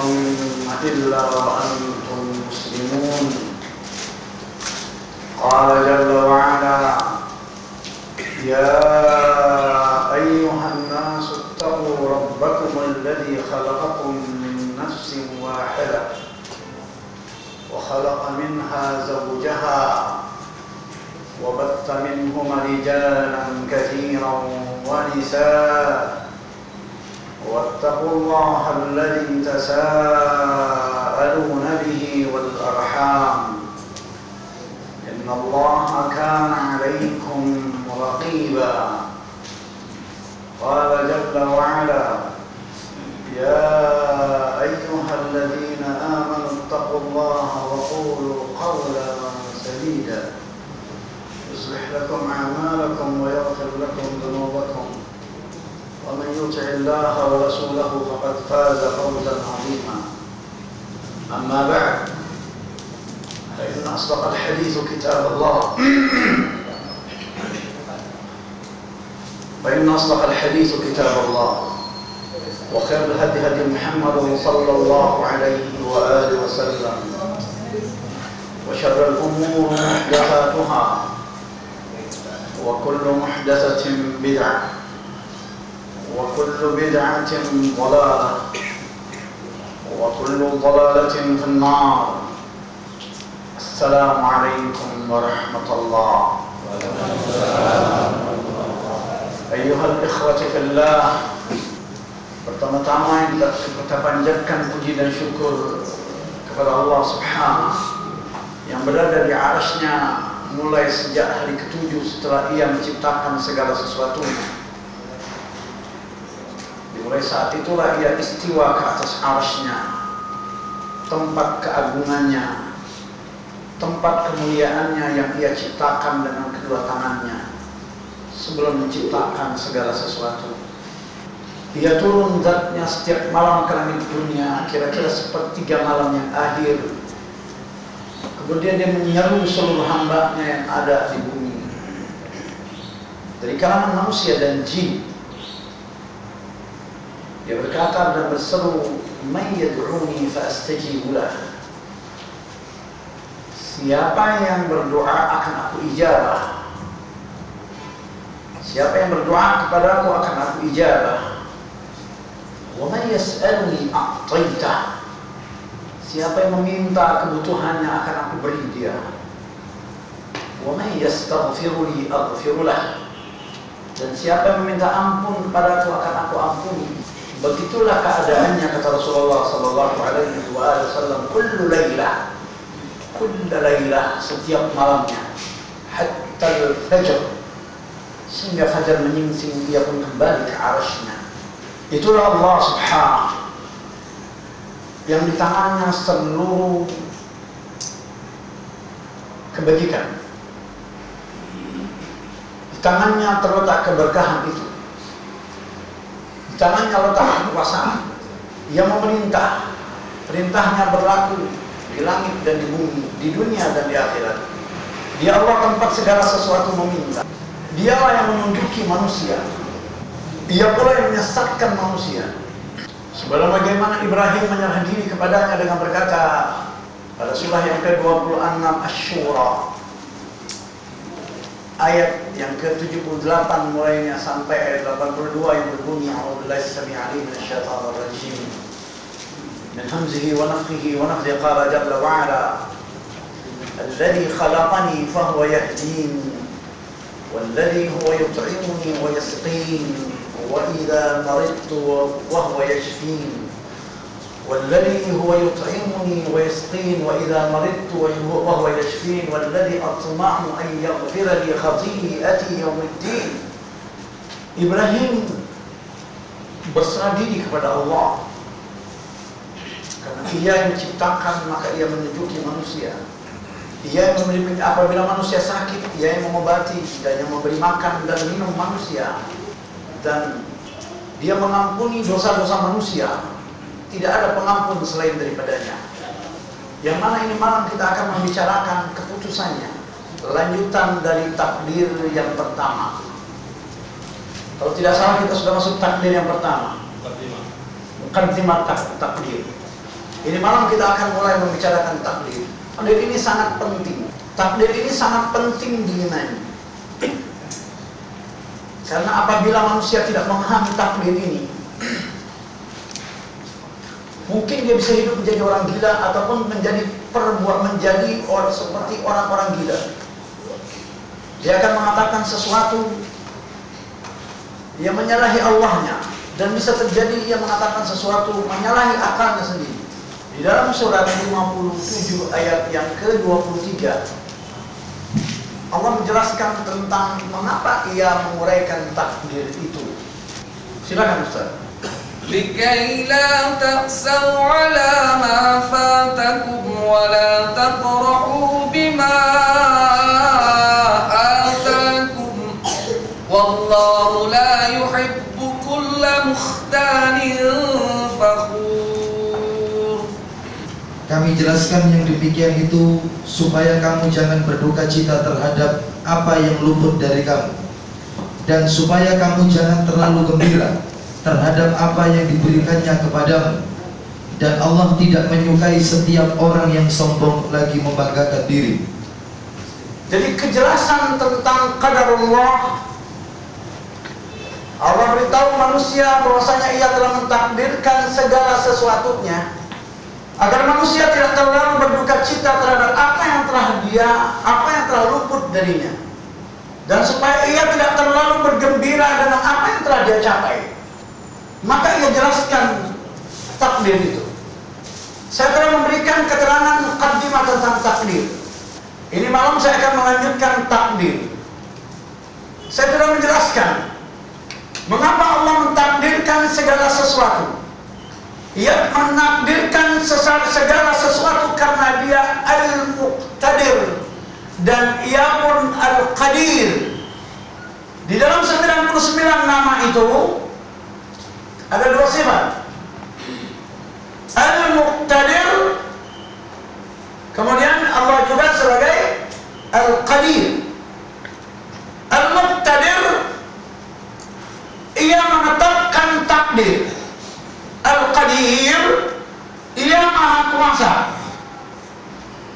تموتن إلا وأنتم مسلمون. قال جل وعلا: يا أيها الناس اتقوا ربكم الذي خلقكم من نفس واحدة وخلق منها زوجها وبث منهما رجالا كثيرا ونساء واتقوا الله الذي تساءلون به والأرحام إن الله كان عليكم رقيبا. قال جل وعلا: يا أيها الذين آمنوا اتقوا الله وقولوا قولا سديدا يصلح لكم أعمالكم ويغفر لكم ذنوبكم ومن يطع الله ورسوله فقد فاز فوزا عظيما. أما بعد، فإن أصدق الحديث كتاب الله وخير الهدي هدي محمد صلى الله عليه وآله وسلم وشر الأمور محدثاتها وكل محدثة بدعة وكل بدعة ضلالة وكل ضلالة في النار. السلام عليكم ورحمة الله. أيها الإخوة في الله, pertama-tama kita panjatkan puji dan syukur kepada Allah Subhanahu yang berada di arasy-Nya mulai sejak hari ke-7 setelah Ia menciptakan segala sesuatu. Mulai saat itulah Ia istiwa ke atas arasy-Nya, tempat keagungannya, tempat kemuliaannya yang Ia ciptakan dengan kedua tangannya sebelum menciptakan segala sesuatu. Ia turun zatnya setiap malam ke langit dunia, kira-kira sepertiga malam yang akhir. Kemudian Dia menyeru seluruh hamba-Nya yang ada di bumi, dari kalangan manusia dan jin. Dia berkata dan berseru, "Man yad'uni fa astajibu lah." Siapa yang berdoa akan aku ijabah. Siapa yang berdoa kepada aku akan aku ijabah. Wa man yas'aluni a'taitah. Siapa yang meminta kebutuhannya akan aku beri dia. Wa man yastaghfiruni aghfir lah. Dan siapa yang meminta ampun kepada aku akan aku ampuni. Begitulah keadaannya, kata Rasulullah sallallahu alaihi wasallam, kullu lailah, setiap malamnya, hatta al-fajr, sehingga fajar menyingsing Dia pun kembali ke arasy-Nya. Itulah Allah Subhanahu yang di tangannya seluruh kebajikan. Di tangannya terletak keberkahan itu. Di tangannya letak kekuasaan. Ia memerintah. Perintahnya berlaku di langit dan di bumi, di dunia dan di akhirat. Dia Allah tempat segala sesuatu meminta. Dialah yang menunjuki manusia. Ia pula yang menyesatkan manusia. Sebagaimana bagaimana Ibrahim menyerah diri kepadanya dengan berkata pada surah yang ke-26 Asy-Syura ayat yang ke-78 mulainya sampai ayat 82 yang berbunyi, a'udzubillahi as-sami'il 'alim minasyaitonir rajim min hamzihi wa nafthihi wa nafthihi. Qala jalla wa 'ala alladzi khalaqani fahuwa yahdin walladzi huwa yut'imuni wa yasqin وإذا مرضت وهو يشفين والذي هو يطعمني ويسقين وإذا مرضت وهو يشفين والذي أطمع أن يغفر لي خطيئتي يوم الدين. Ibrahim berserah diri kepada Allah karena Ia yang menciptakan, maka Ia menunjuki manusia. Ia yang memberi, apabila manusia sakit, Ia yang mengobati dan yang memberi makan dan minum manusia. Dan Dia mengampuni dosa-dosa manusia. Tidak ada pengampun selain daripadanya. Yang mana ini malam kita akan membicarakan keputusannya, lanjutan dari takdir yang pertama. Kalau tidak salah kita sudah masuk takdir yang pertama. Muqaddimah takdir. Ini malam kita akan mulai membicarakan takdir. Takdir ini sangat penting. Takdir ini sangat penting diimani. Karena apabila manusia tidak memahami takdir ini, mungkin dia bisa hidup menjadi orang gila ataupun menjadi orang seperti orang-orang gila. Dia akan mengatakan sesuatu yang menyalahi Allahnya, dan bisa terjadi ia mengatakan sesuatu menyalahi akalnya sendiri. Di dalam surat 57 ayat yang ke-23, Allah menjelaskan tentang mengapa ia menguraikan takdir itu. Silakan Ustaz. لكي لا تأسوا على ما فاتكم ولا تفرحوا بما آتاكم والله لا يحب كل مختال فخور. Kami jelaskan yang demikian itu supaya kamu jangan berduka cita terhadap apa yang luput dari kamu, dan supaya kamu jangan terlalu gembira terhadap apa yang diberikannya kepadamu. Dan Allah tidak menyukai setiap orang yang sombong lagi membanggakan diri. Jadi kejelasan tentang qadarullah, Allah beritahu manusia bahwasanya ia telah mentakdirkan segala sesuatunya agar manusia tidak terlalu berduka cita terhadap apa yang telah luput darinya, dan supaya ia tidak terlalu bergembira dengan apa yang telah dia capai. Maka ia jelaskan takdir itu. Saya telah memberikan keterangan mukaddimah tentang takdir. Ini malam saya akan melanjutkan takdir. Saya telah menjelaskan mengapa Allah mentakdirkan segala sesuatu. Ia menakdirkan segala sesuatu karena dia Al-Muqtadir dan ia pun Al-Qadir. Di dalam 99 nama itu ada dua sifat, Al-Muqtadir, kemudian Allah juga sebagai Al-Qadir. Al-Muqtadir, ia menetapkan takdir. Al-Qadir, ia maha kuasa.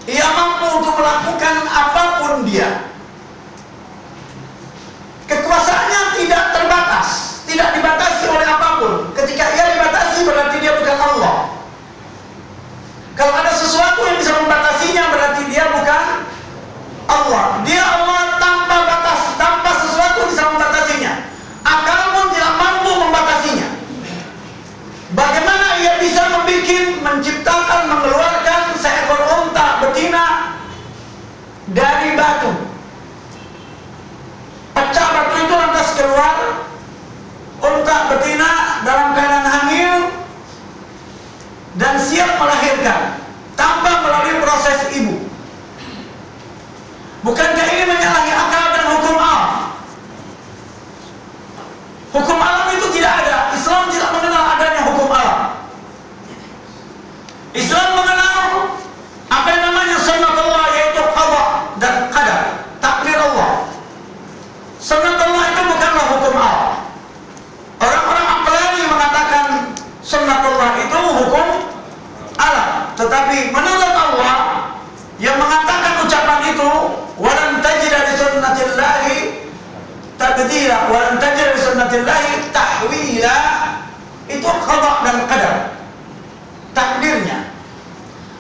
Ia mampu untuk melakukan apapun dia. Kekuasaannya tidak terbatas, tidak dibatasi oleh apapun. Ketika ia dibatasi berarti dia bukan Allah. Kalau ada sesuatu yang bisa membatasinya berarti dia bukan Allah. Dia Allah tanpa batas, tanpa sesuatu bisa membatasinya. Akal pun tidak mampu membatasinya. Bagaimana ia bisa menciptakan, mengeluarkan seekor unta betina dari batu? Pecah batu itu lantas keluar unta betina dalam keadaan hamil dan siap melahirkan tanpa melalui proses ibu. Bukankah ini menyalahi akal dan hukum alam? Hukum alam itu tidak ada. Islam tidak mengenal adanya hukum alam. Islam mengenal apa yang namanya sunnatullah, yaitu qada dan qadar, takdir Allah. Sunnatullah itu bukanlah hukum alam. Orang-orang aqlani mengatakan sunnatullah itu hukum alam, tetapi menurut Allah yang mengatakan ucapan itu, walan tajida li sunnatillahi tabdila walan tajida li sunnatillahi tahwila, itu qada dan qadar, takdirnya.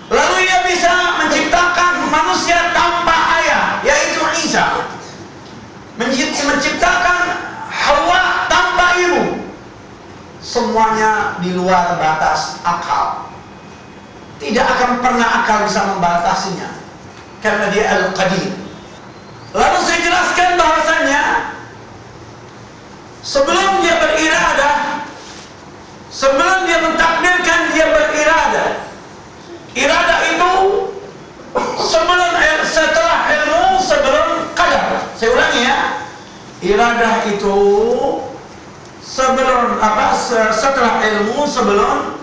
Lalu ia bisa menciptakan manusia tanpa ayah, yaitu Isa, menciptakan Hawa tanpa ibu. Semuanya di luar batas akal. Tidak akan pernah akal bisa membatasinya, karena dia Al-Qadir. Lalu saya jelaskan bahwasannya sebelum dia beriradah, sebelum dia mentakdirkan, dia beriradah. Iradah itu setelah ilmu, sebelum qadar. Saya ulangi ya. Iradah itu setelah ilmu, sebelum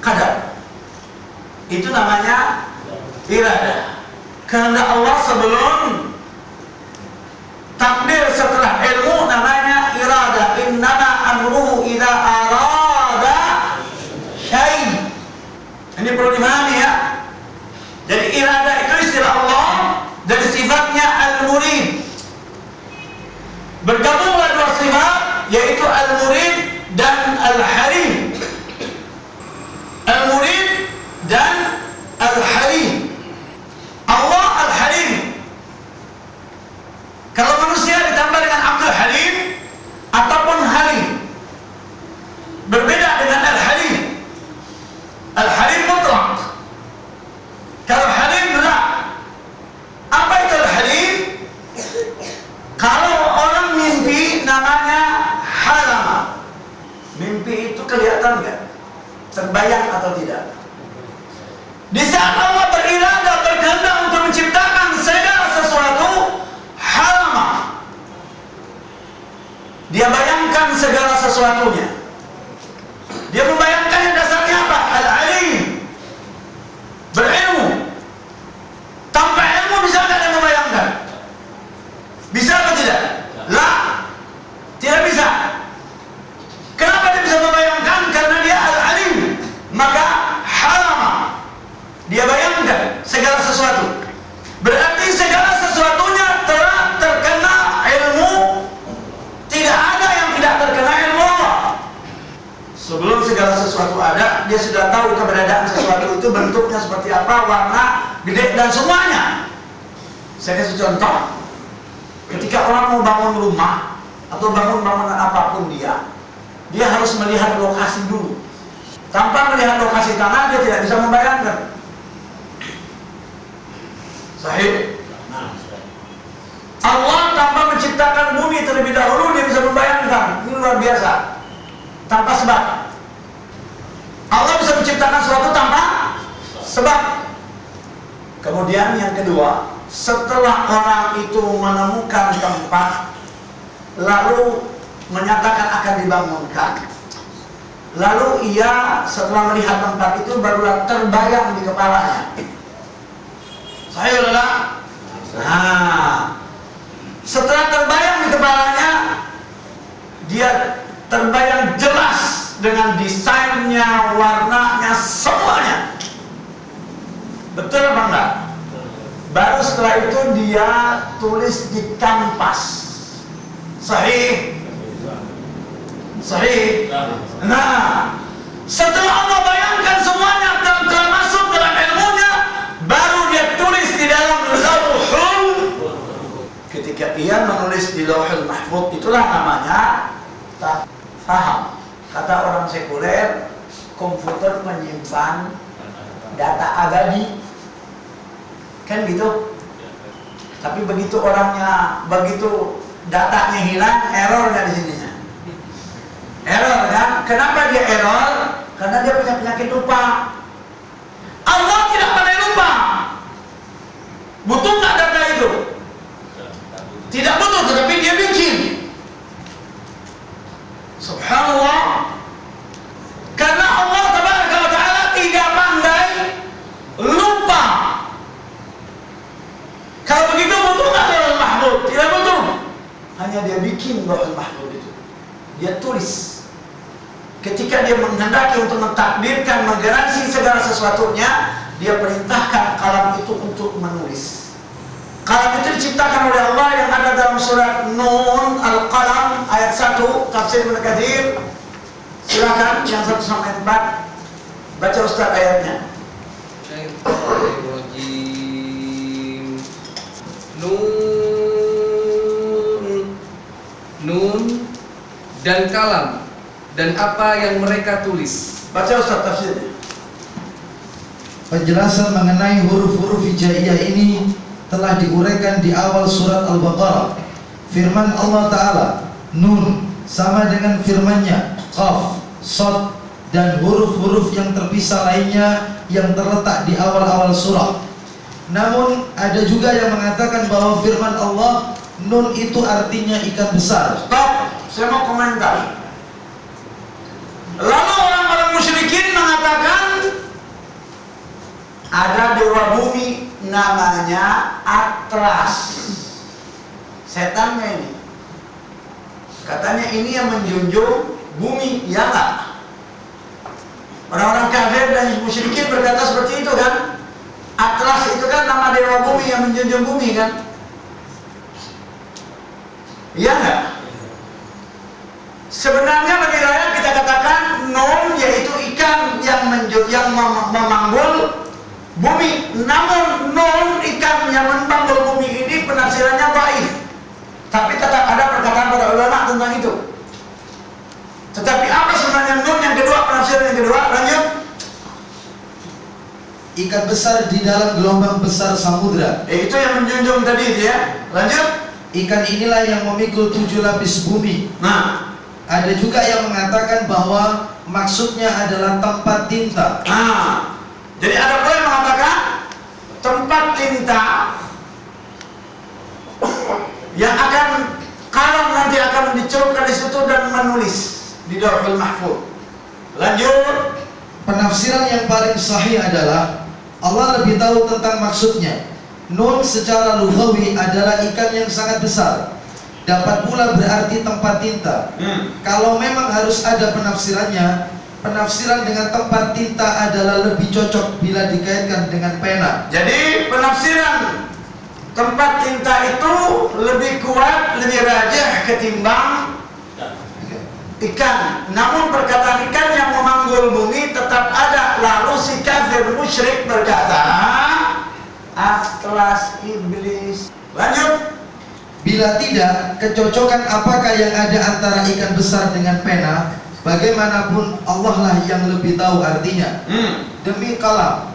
qadar. Itu namanya iradah. Kehendak Allah sebelum takdir, setelah ilmu namanya iradah. Innama amruhu idza arada syai'. Ini Ini perlu dipahami ya. Jadi iradah itu istilah Allah dari sifatnya al-murid. Bergabunglah dua sifat, yaitu al-murid dan al-halim. Al-murid dan al-halim. Allah al-halim. Kalau manusia ditambah dengan Abdul Halim ataupun Halim, berbeda dengan al-halim. Al-halim mutlak. Kalau halim benar. Apa itu al-halim? Kalau orang mimpi namanya halam. Mimpi itu kelihatan nggak? Terbayang atau tidak? Di saat Allah beriradah, berkehendak untuk menciptakan segala sesuatu, halama. Dia bayangkan segala sesuatunya. Dia membayangkannya dasarnya apa? Al-alim. Berilmu. Tanpa ilmu bisa nggak dia membayangkan? Bisa atau tidak? Lah, tidak bisa. Kenapa dia bisa membayangkan? Karena dia al-alim. Maka halama. Dia bayangkan segala sesuatu. Berarti segala sesuatunya telah terkena ilmu. Tidak ada yang tidak terkena ilmu Allah. Sebelum segala sesuatu ada, dia sudah tahu keberadaan sesuatu itu bentuknya seperti apa, warna, gede, dan semuanya. Saya kasih contoh. Ketika orang mau bangun rumah atau bangun bangunan apapun dia harus melihat lokasi dulu. Tanpa melihat lokasi tanah, dia tidak bisa membayangkan. Sahih? Allah tanpa menciptakan bumi terlebih dahulu, dia bisa membayangkan. Ini luar biasa. Tanpa sebab. Allah bisa menciptakan sesuatu tanpa sebab. Kemudian yang kedua, setelah orang itu menemukan tempat, lalu menyatakan akan dibangunkan, lalu ia setelah melihat tempat itu barulah terbayang di kepalanya. Saya adalah, setelah terbayang di kepalanya, dia terbayang jelas dengan desainnya, warnanya, semuanya. Betul apa enggak? Baru setelah itu dia tulis di kanvas. Sahih? Sahih? Nah, setelah Allah bayangkan semuanya dan telah masuk dalam ilmunya, baru dia tulis di dalam lauhul. Ketika ia menulis di lauhul mahfuz, itulah namanya tak faham. Kata orang sekuler, komputer menyimpan data abadi, kan gitu. Tapi begitu datanya hilang, errornya di sininya. Error kan? Kenapa dia error? Karena dia punya penyakit lupa. Allah tidak pernah lupa. Butuh nggak data itu? Tidak butuh, tetapi dia bikin. Subhanallah. Karena Allah Tabaraka wa Ta'ala tidak pandai lupa. Kalau begitu butuh nggak lauhul mahfuz? Tidak butuh. Hanya dia bikin lauhul mahfuz itu. Dia tulis. Ketika dia menghendaki untuk mentakdirkan, menggaransi segala sesuatunya, dia perintahkan kalam itu untuk menulis. Kalam itu diciptakan oleh Allah yang ada dalam surat Nun Al-Qalam ayat 1 tafsir Ibnu Katsir. Silakan yang 1 sampai 4 baca Ustaz ayatnya. Nun dan kalam dan apa yang mereka tulis. Baca Ustaz tafsirnya. Penjelasan mengenai huruf-huruf hijaiyah ini telah diuraikan di awal surat Al-Baqarah. Firman Allah Ta'ala, Nun sama dengan firman-Nya, Qaf, Shad, dan huruf-huruf yang terpisah lainnya yang terletak di awal-awal surah. Namun ada juga yang mengatakan bahwa firman Allah, Nun itu artinya ikan besar. Stop, saya mau komentar. Lalu orang-orang musyrikin mengatakan ada dewa bumi namanya Atlas. Setannya ini. Katanya ini yang menjunjung bumi, ya enggak? Orang-orang kafir dan musyrikin berkata seperti itu kan. Atlas itu kan nama dewa bumi yang menjunjung bumi kan. Iya enggak? Sebenarnya bagi saya kita katakan Nun yaitu ikan yang memanggul bumi. Namun Nun ikan yang memanggul bumi ini penafsirannya dhaif. Tapi tetap ada perkataan para ulama tentang itu. Tetapi apa sebenarnya Nun yang kedua, penafsiran yang kedua? Lanjut. Ikan besar di dalam gelombang besar samudra. Itu yang menjunjung tadi itu ya. Lanjut. Ikan inilah yang memikul 7 lapis bumi. Nah, ada juga yang mengatakan bahwa maksudnya adalah tempat tinta. nah, jadi ada pula yang mengatakan tempat tinta yang akan kalam nanti akan dicelupkan di situ dan menulis di Lauhul Mahfuz. Lanjut. Penafsiran yang paling sahih adalah Allah lebih tahu tentang maksudnya. Nun secara lughawi adalah ikan yang sangat besar. Dapat pula berarti tempat tinta. Kalau memang harus ada penafsirannya, penafsiran dengan tempat tinta adalah lebih cocok bila dikaitkan dengan pena. Jadi penafsiran tempat tinta itu lebih kuat, lebih rajih ketimbang ikan. Namun perkataan ikan yang memanggul bumi tetap ada. Lalu si kafir musyrik berkata, Atlas iblis. Lanjut. Bila tidak, kecocokan apakah yang ada antara ikan besar dengan pena? Bagaimanapun Allah lah yang lebih tahu artinya. Demi kalam,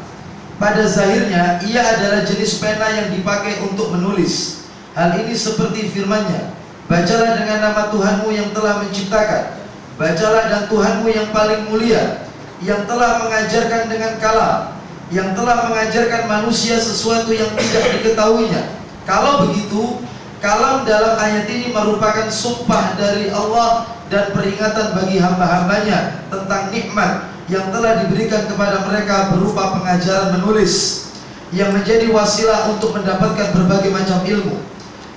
pada zahirnya ia adalah jenis pena yang dipakai untuk menulis. Hal ini seperti firman-Nya, bacalah dengan nama Tuhanmu yang telah menciptakan. Bacalah dan Tuhanmu yang paling mulia, yang telah mengajarkan dengan kalam, yang telah mengajarkan manusia sesuatu yang tidak diketahuinya. Kalau begitu, kalam dalam ayat ini merupakan sumpah dari Allah dan peringatan bagi hamba-hambanya tentang nikmat yang telah diberikan kepada mereka berupa pengajaran menulis yang menjadi wasilah untuk mendapatkan berbagai macam ilmu.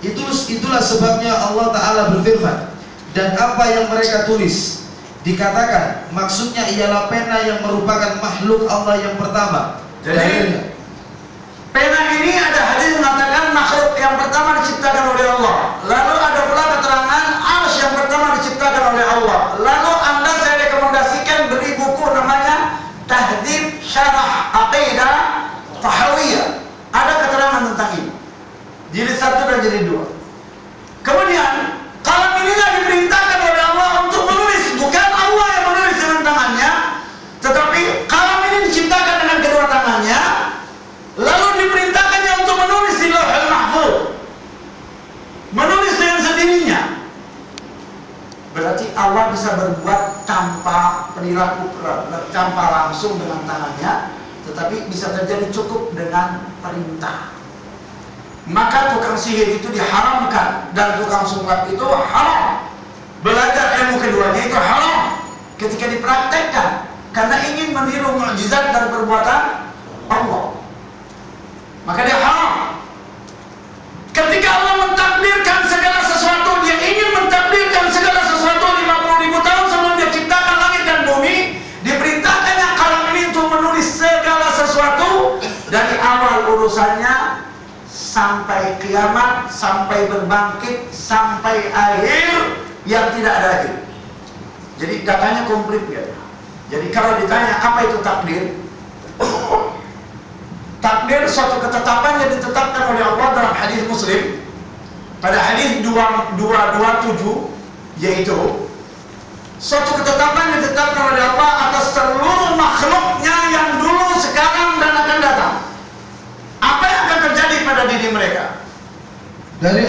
Itulah sebabnya Allah Ta'ala berfirman, dan apa yang mereka tulis dikatakan maksudnya ialah pena yang merupakan makhluk Allah yang pertama. Jadi pena ini ada hadis mengatakan makhluk yang pertama diciptakan oleh Allah. Lalu ada pula keterangan arsy yang pertama diciptakan oleh Allah. Lalu Anda saya rekomendasikan beli buku namanya Tahdhib Syarah Aqidah Tahawiyah. Ada keterangan tentang ini. Jilid 1 dan jilid 2. Kemudian kalam inilah diperintahkan oleh Allah untuk menulis. Bukan Allah yang menulis dengan tangannya, tetapi kalam ini diciptakan dengan kedua tangannya. Lalu diperintahkannya untuk menulis di Lauhul Mahfuz. Menulis dengan sendirinya. Berarti Allah bisa berbuat tanpa perilaku, tanpa langsung dengan tangannya, tetapi bisa terjadi cukup dengan perintah. Maka tukang sihir itu diharamkan dan tukang sulap itu haram. Belajar ilmu keduanya itu haram ketika dipraktekkan karena ingin meniru mukjizat dan perbuatan Allah. Maka dia haram. Ketika Allah mentakdirkan segala sesuatu, dia ingin mentakdirkan segala sesuatu 50.000 tahun sebelum dia ciptakan langit dan bumi, diperintahkannya kalam ini untuk menulis segala sesuatu dari awal urusannya sampai kiamat, sampai berbangkit, sampai akhir yang tidak ada akhir. Jadi datanya komplit ya. Jadi kalau ditanya apa itu takdir? Takdir suatu ketetapan yang ditetapkan oleh Allah dalam hadis Muslim. Pada hadis 227 yaitu suatu ketetapan yang ditetapkan oleh Allah atas seluruh makhluknya yang dulu, sekarang dan akan datang. Apa yang akan terjadi pada diri mereka? Dari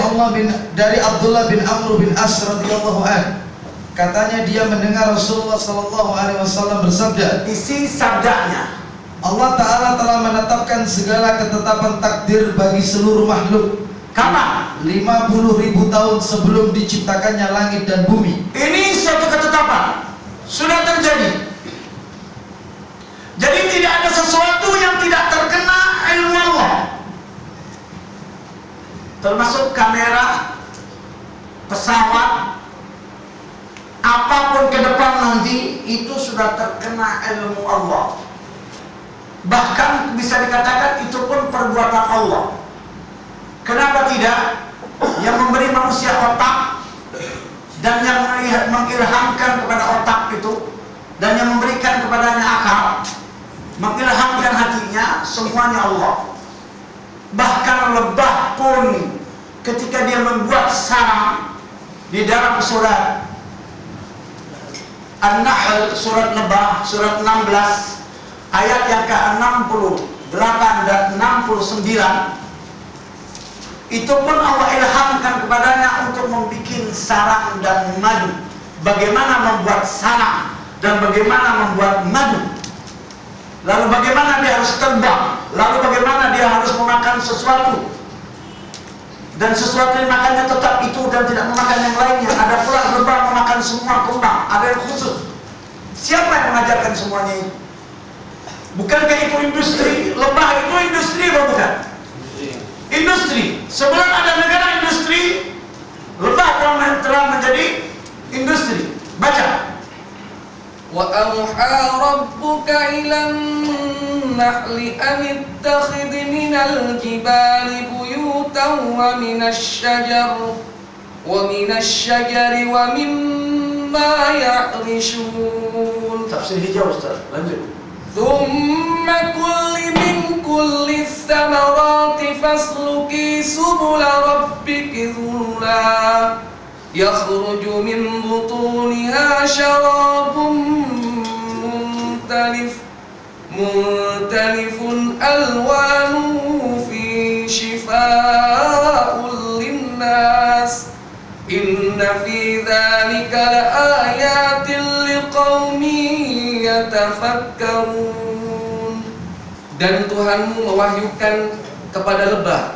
Abdullah bin Amr bin As radhiyallahu an, katanya dia mendengar Rasulullah sallallahu alaihi wasallam bersabda, isi sabdanya, Allah Ta'ala telah menetapkan segala ketetapan takdir bagi seluruh makhluk. Kapan? 50.000 tahun sebelum diciptakannya langit dan bumi. Ini suatu ketetapan sudah terjadi. Jadi tidak ada sesuatu yang tidak terkena ilmu Allah. Termasuk kamera, pesawat, apapun ke depan nanti itu sudah sudah terkena ilmu Allah. Bahkan bisa dikatakan itu pun perbuatan Allah. Kenapa tidak? Yang memberi manusia otak dan yang mengilhamkan kepada otak itu dan yang memberikan kepadanya akal, mengilhamkan hatinya, semuanya Allah. Bahkan lebah pun ketika dia membuat sarang di dalam surat An-Nahl, surat lebah, surat 16 ayat yang ke-68 dan 69, itu pun Allah ilhamkan kepadanya untuk membuat sarang dan madu. Bagaimana membuat sarang dan bagaimana membuat madu. Lalu bagaimana dia harus terbang. Lalu bagaimana dia harus memakan sesuatu. Dan sesuatu yang makannya tetap itu dan tidak memakan yang lainnya. Ada pula lebah memakan semua kembang. Ada yang khusus. Siapa yang mengajarkan semuanya itu? Bukankah itu industri? Lebah itu industri atau bukan? Industri. Sebelum ada negara industri, lebah telah menjadi industri. Baca. Wa auha rabbuka ilan nahli an ittakhidh minal jibali buyutan wa minasy syajari wa mimma ya'rishun. Tafsir hijau, Ustaz. Lanjut. Thumma kulli min kulli thamarati fasluki subula rabbiki dhulula yakhruju min butuniha syarabun muntalifun alwanuhu fi shifaa'un linnas inna fi dhalika laayatin liqaumin yatafakkarun. Dan Tuhanmu mewahyukan kepada lebah,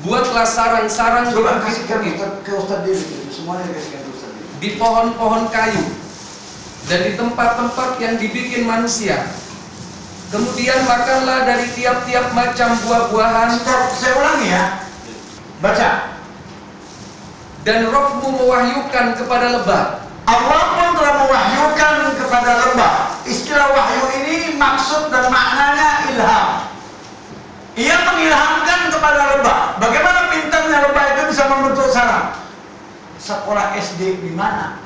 buatlah sarang-sarang di pohon-pohon kayu dan di tempat-tempat yang dibikin manusia. Kemudian makanlah dari tiap-tiap macam buah-buahan. Stop, saya ulangi ya. Baca. Dan Rabbmu mewahyukan kepada lebah. Allah pun telah mewahyukan kepada lebah. Istilah wahyu ini maksud dan maknanya ilham. Ia mengilhamkan kepada lebah. Bagaimana pintarnya lebah itu bisa membentuk sarang? Sekolah SD di mana?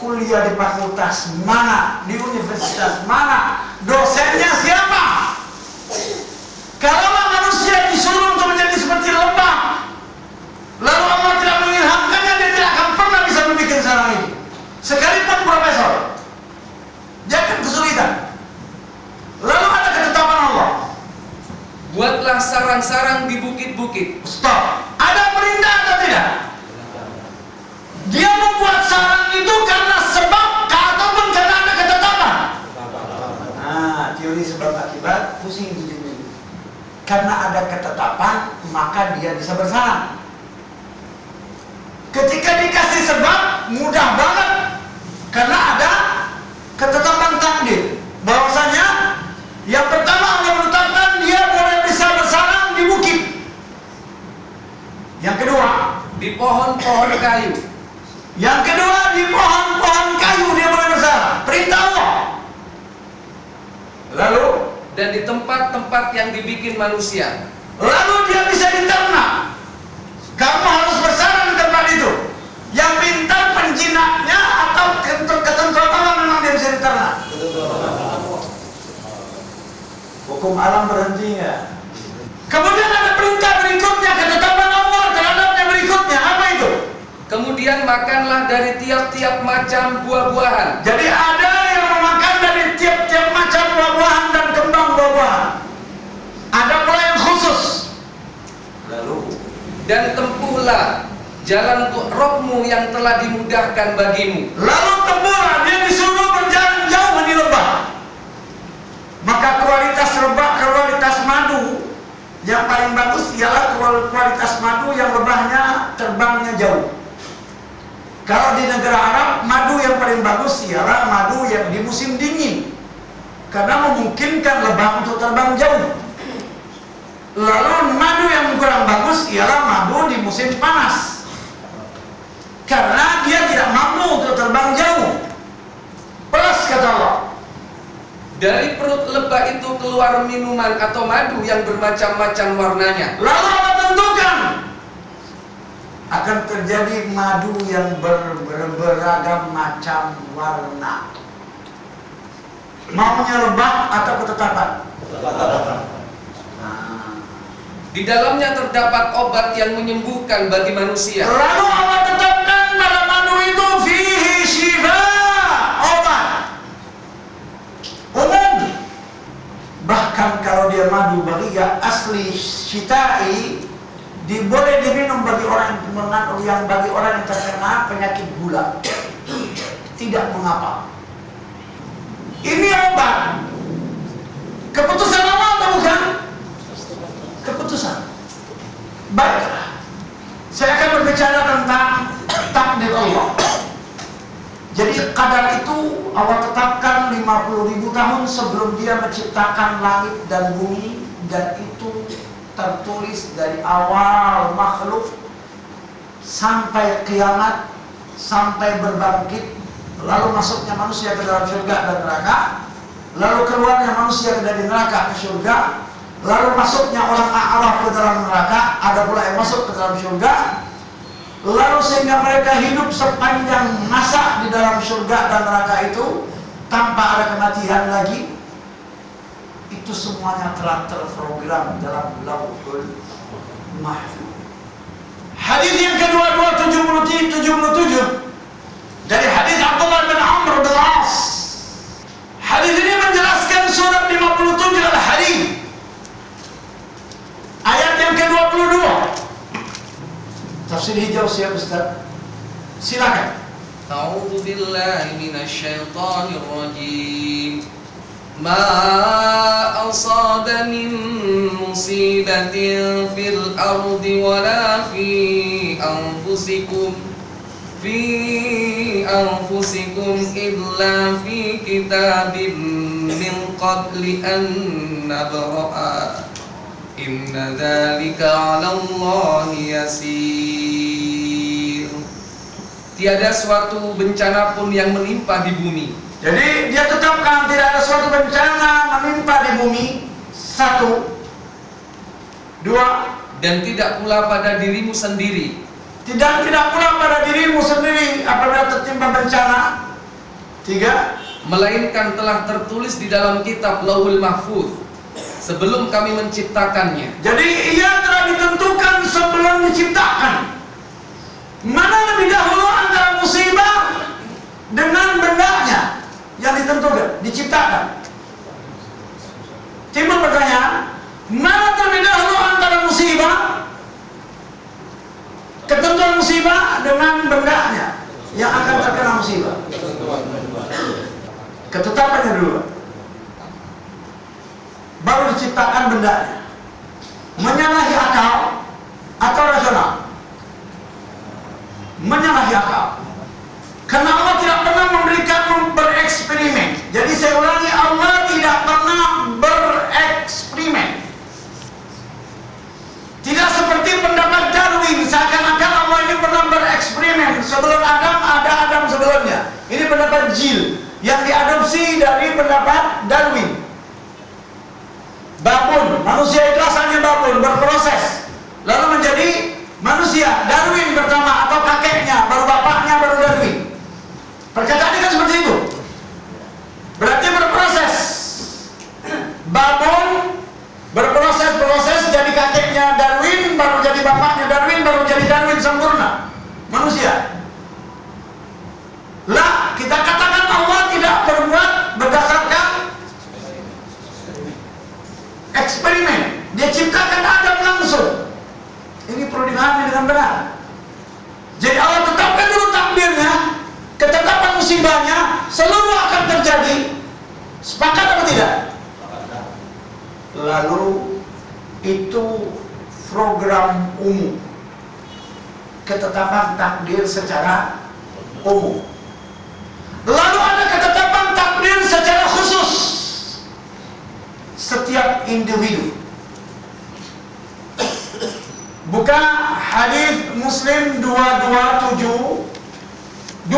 Kuliah di fakultas mana? Di universitas mana? Dosennya siapa? Kalau manusia disuruh untuk menjadi seperti lebah, lalu Allah tidak mengilhamkannya, dia tidak akan pernah bisa membuat sarang ini. Sekalipun profesor, dia akan kesulitan. Lalu ada ketetapan Allah. Buatlah sarang-sarang di bukit-bukit. Stop. Ada perintah atau tidak? Dia membuat sarang itu karena sebab ataupun karena ada ketetapan. Nah, teori sebab akibat pusing itu jadi. Karena ada ketetapan, maka dia bisa bersarang. Ketika dikasih sebab, mudah banget. Karena ada ketetapan takdir. Bahwasanya yang pertama Allah menetapkan dia boleh bisa bersarang di bukit. Yang kedua, di pohon-pohon kayu. Yang kedua, di pohon-pohon kayu dia boleh bersarang. Perintah Allah. Lalu, dan di tempat-tempat yang dibikin manusia. Lalu dia bisa diternak. Kamu harus bersarang di tempat itu. Yang pintar penjinaknya atau ketentuan Allah memang dia bisa diternak. Hukum alam berhenti ya. Kemudian ada perintah berikutnya, ketetapan Allah terhadapnya berikutnya. Apa itu? Kemudian makanlah dari tiap-tiap macam buah-buahan. Jadi ada yang memakan dari tiap-tiap macam buah-buahan dan kembang buah-buahan. Ada pula yang khusus. Lalu, dan tempuhlah jalan untuk Rabbmu yang telah dimudahkan bagimu. Lalu tempuhlah, dia disuruh berjalan jauh di lebah. Maka kualitas lebah, kualitas madu yang paling bagus ialah kualitas madu yang lebahnya terbangnya jauh. Kalau di negara Arab, madu yang paling bagus ialah madu yang di musim dingin, karena memungkinkan lebah untuk terbang jauh. Lalu madu yang kurang bagus ialah madu di musim panas, karena dia tidak mampu untuk terbang jauh. Dari perut lebah itu keluar minuman atau madu yang bermacam-macam warnanya. Lalu Allah tentukan akan terjadi madu yang beragam macam warna. Maunya lebah atau ketetapan? Di dalamnya terdapat obat yang menyembuhkan bagi manusia. Lalu Allah tetapkan pada madu itu fihi syifa, obat umum. Bahkan kalau dia madu balia asli syitai, boleh diminum bagi orang yang terkena penyakit gula, tidak mengapa. Ini obat. Keputusan Allah atau bukan? Keputusan. Baiklah, saya akan berbicara tentang takdir Allah. Jadi kadar itu Allah tetapkan 50.000 tahun sebelum dia menciptakan langit dan bumi, dan itu tertulis dari awal makhluk sampai kiamat, sampai berbangkit, lalu masuknya manusia ke dalam surga dan neraka, lalu keluarnya manusia dari neraka ke surga, lalu masuknya orang a'raf ke dalam neraka, ada pula yang masuk ke dalam surga, lalu sehingga mereka hidup sepanjang masa di dalam surga dan neraka itu tanpa ada kematian lagi. Itu semuanya telah terprogram dalam Lauhul Mahfuz. Hadis yang kedua 277 dari hadis Abdullah bin Amr bin As. Hadis ini menjelaskan surat 57 Al-Hadid ayat yang ke-22. Tafsir hijau siap Ustaz? Silakan. A'udzu billahi minasyaitonir rajim. Ma asaba min musibatin fil ardi wala fi anfusikum illa fi kitabim min qabli an nabra'a inna dzalika 'ala Allahi yasir. Tiada suatu bencana pun yang menimpa di bumi. Jadi dia tetapkan tidak ada suatu bencana menimpa di bumi. 1, 2, dan tidak pula pada dirimu sendiri. Tidak pula pada dirimu sendiri apabila tertimpa bencana. 3, melainkan telah tertulis di dalam kitab Lauhul Mahfuz sebelum kami menciptakannya. Jadi ia telah ditentukan sebelum diciptakan. Mana lebih dahulu antara musibah dengan bendanya yang ditentukan, diciptakan? Timbul pertanyaan, mana terlebih dahulu antara musibah, ketentuan musibah dengan bendanya yang akan terkena musibah? Ketetapannya dulu, baru diciptakan bendanya. Menyalahi akal atau rasional? Menyalahi akal. Karena Allah tidak pernah memberikan bereksperimen. Jadi saya ulangi, Allah tidak pernah bereksperimen. Tidak seperti pendapat Darwin, seakan-akan Allah ini pernah bereksperimen. Sebelum Adam ada Adam sebelumnya. Ini pendapat Jill yang diadopsi dari pendapat Darwin. Babun, manusia itu asalnya babun, berproses lalu menjadi manusia. Darwin pertama atau kakeknya, baru bapaknya, baru Darwin. Perkataannya kan seperti itu. Berarti berproses. Babun berproses jadi kakeknya Darwin, baru jadi bapaknya Darwin, baru jadi Darwin sempurna manusia. Lah, kita katakan Allah tidak berbuat berdasarkan eksperimen. Dia ciptakan Adam langsung. Ini perlu dipahami dengan benar. Jadi Allah tetapkan dulu takdirnya, ketetapan musibahnya, seluruh akan terjadi. Sepakat atau tidak? Lalu itu program umum, ketetapan takdir secara umum. Lalu ada ketetapan takdir secara khusus. Setiap individu. Buka hadis Muslim 2272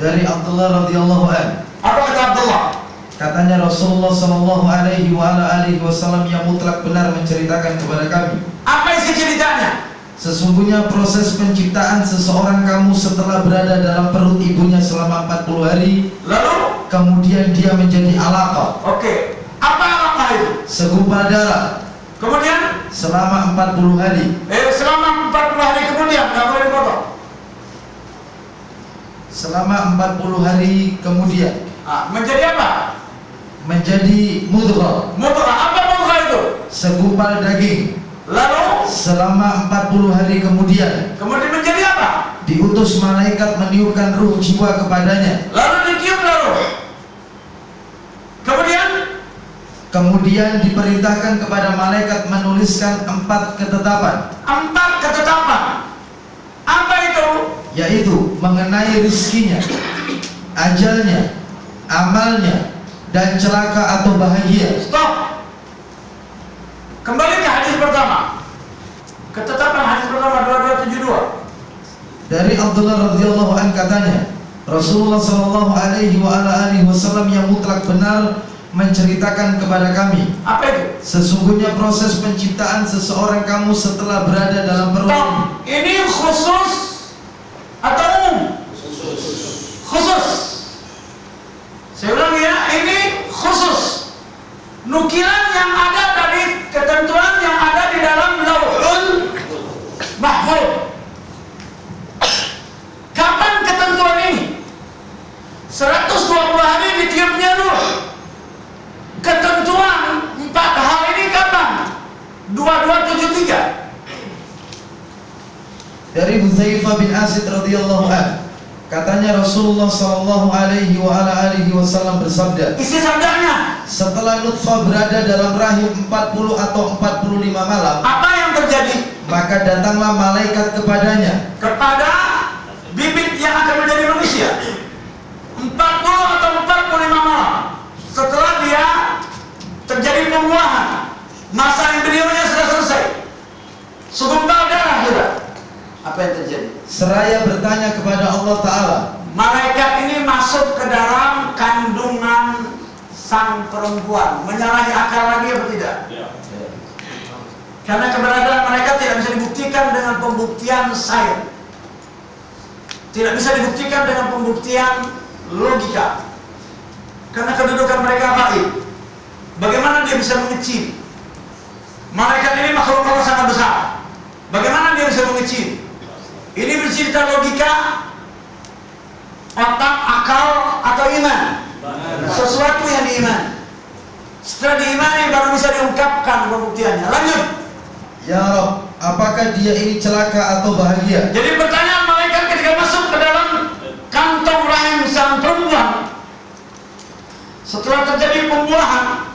dari Abdullah radhiyallahu anhu. Apa kata Abdullah? Katanya Rasulullah sallallahu alaihi wasallam yang mutlak benar menceritakan kepada kami. Apa isi ceritanya? Sesungguhnya proses penciptaan seseorang kamu setelah berada dalam perut ibunya selama 40 hari. Lalu? Kemudian dia menjadi alaqah. Oke. Apa alaqah itu? Segumpal darah. Kemudian? Selama 40 hari. Selama 40 hari kemudian, nggak boleh dipotong. Selama 40 hari kemudian. Menjadi apa? Menjadi mudghah. Mudghah. Apa mudghah itu? Segumpal daging. Lalu? Selama 40 hari kemudian. Kemudian menjadi apa? Diutus malaikat meniupkan ruh jiwa kepadanya. Lalu ditiup lalu. Kemudian diperintahkan kepada malaikat menuliskan 4 ketetapan. 4 ketetapan. Apa itu? Yaitu mengenai rizkinya, ajalnya, amalnya, dan celaka atau bahagia. Stop. Kembali ke hadis pertama. Ketetapan hadis pertama 2272. Dari Abdullah radhiyallahu an katanya, Rasulullah sallallahu alaihi wasallam yang mutlak benar menceritakan kepada kami. Apa itu? Sesungguhnya proses penciptaan seseorang kamu setelah berada dalam perut. Stop. Ini khusus atau umum? Khusus. Saya ulang ya, ini khusus. Nukilan yang ada dari ketentuan yang ada di dalam Lauhul Mahfuz. Kapan ketentuan ini? 120 hari ditiupnya ruh. Ketentuan 4 hal ini kapan? 2273. Dari Hudzaifah bin Asid radhiyallahu an, katanya Rasulullah sallallahu alaihi wasallam bersabda, isi sabdanya, setelah nutfah berada dalam rahim 40 atau 45 malam, apa yang terjadi? maka datanglah malaikat kepadanya, kepada bibit yang akan menjadi manusia 40 atau 45 malam setelah dia terjadi pembuahan, masa embrionya sudah selesai, segumpal darah sudah. Apa yang terjadi? Seraya bertanya kepada Allah Ta'ala, malaikat ini masuk ke dalam kandungan sang perempuan, menyalahi akal lagi atau tidak? Ya. Karena keberadaan mereka tidak bisa dibuktikan dengan pembuktian sains, tidak bisa dibuktikan dengan pembuktian logika, karena kedudukan mereka gaib. Bagaimana dia bisa mengecil? Malaikat ini makhluk Allah sangat besar. Bagaimana dia bisa mengecil? Ini bercerita logika, otak, akal, atau iman? Sesuatu yang diimani. Setelah diimani baru bisa diungkapkan pembuktiannya. Lanjut. Ya Rabb, apakah dia ini celaka atau bahagia? Jadi pertanyaan malaikat ketika masuk ke dalam kantong rahim sang perempuan, setelah terjadi pembuahan,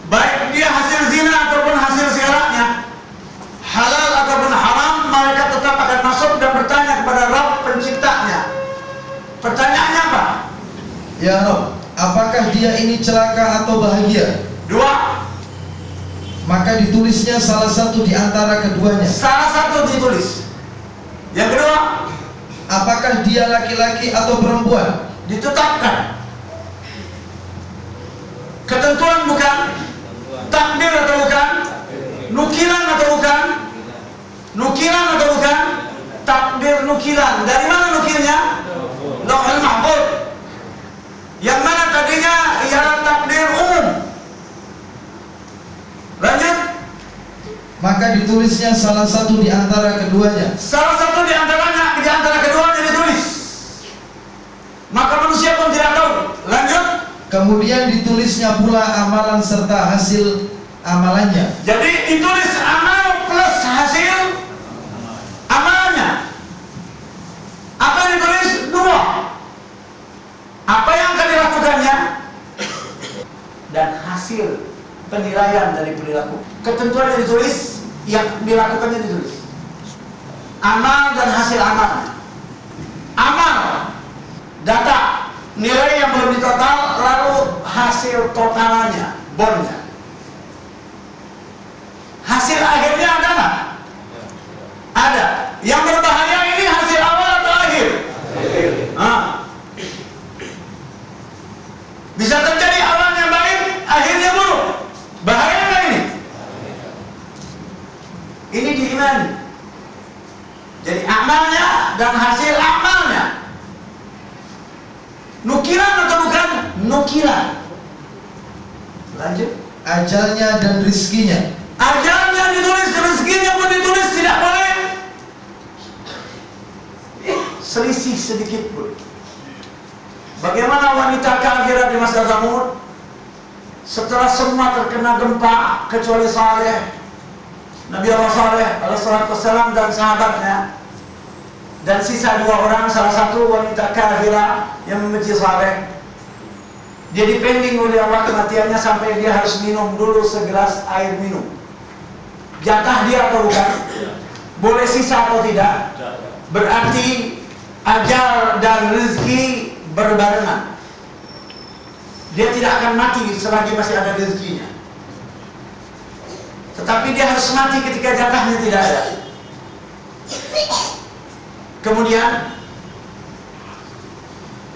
baik dia hasil zina ataupun hasil segalanya, halal ataupun haram, mereka tetap akan masuk dan bertanya kepada Rabb penciptanya. Pertanyaannya apa? Ya Rabb, apakah dia ini celaka atau bahagia? 2. Maka ditulisnya salah satu di antara keduanya. Salah satu ditulis. Yang kedua, apakah dia laki-laki atau perempuan? ditetapkan. Ketentuan bukan, takdir atau bukan, nukilan atau bukan, nukilan atau bukan, takdir nukilan. Dari mana nukilnya? Lauhul Mahfuz. Yang mana tadinya ialah takdir umum. Lanjut. Maka ditulisnya salah satu di antara keduanya. Salah satu di antaranya, di antara keduanya ditulis. Maka manusia pun tidak tahu. Lanjut. Kemudian ditulisnya pula amalan serta hasil amalannya. Jadi ditulis amal plus hasil amalnya. Apa yang ditulis? 2. Apa yang akan dilakukannya dan hasil penilaian dari perilaku. Ketentuan yang ditulis, yang dilakukannya ditulis. Amal dan hasil amal. Amal, data, nilai yang belum ditotal, lalu hasil totalannya, bonnya. Hasil akhirnya ada nggak? Ada. Yang berbahaya ini hasil awal atau akhir? Bisa Nukilan atau bukan? Nukilan. Lanjut. Ajalnya dan rizkinya. Ajalnya ditulis, rezekinya pun ditulis, tidak boleh selisih sedikit pun. Bagaimana wanita kafirah di masa Zamud? Setelah semua terkena gempa kecuali Saleh, Nabi Allah Saleh alaihissalam dan sahabatnya, dan sisa 2 orang, salah satu wanita kafirah yang membenci Saleh. Dia dipending oleh Allah kematiannya sampai dia harus minum dulu segelas air minum. Jatah dia atau bukan? Boleh sisa atau tidak? Berarti ajal dan rezeki berbarengan. Dia tidak akan mati selagi masih ada rezekinya. Tetapi dia harus mati ketika jatahnya tidak ada.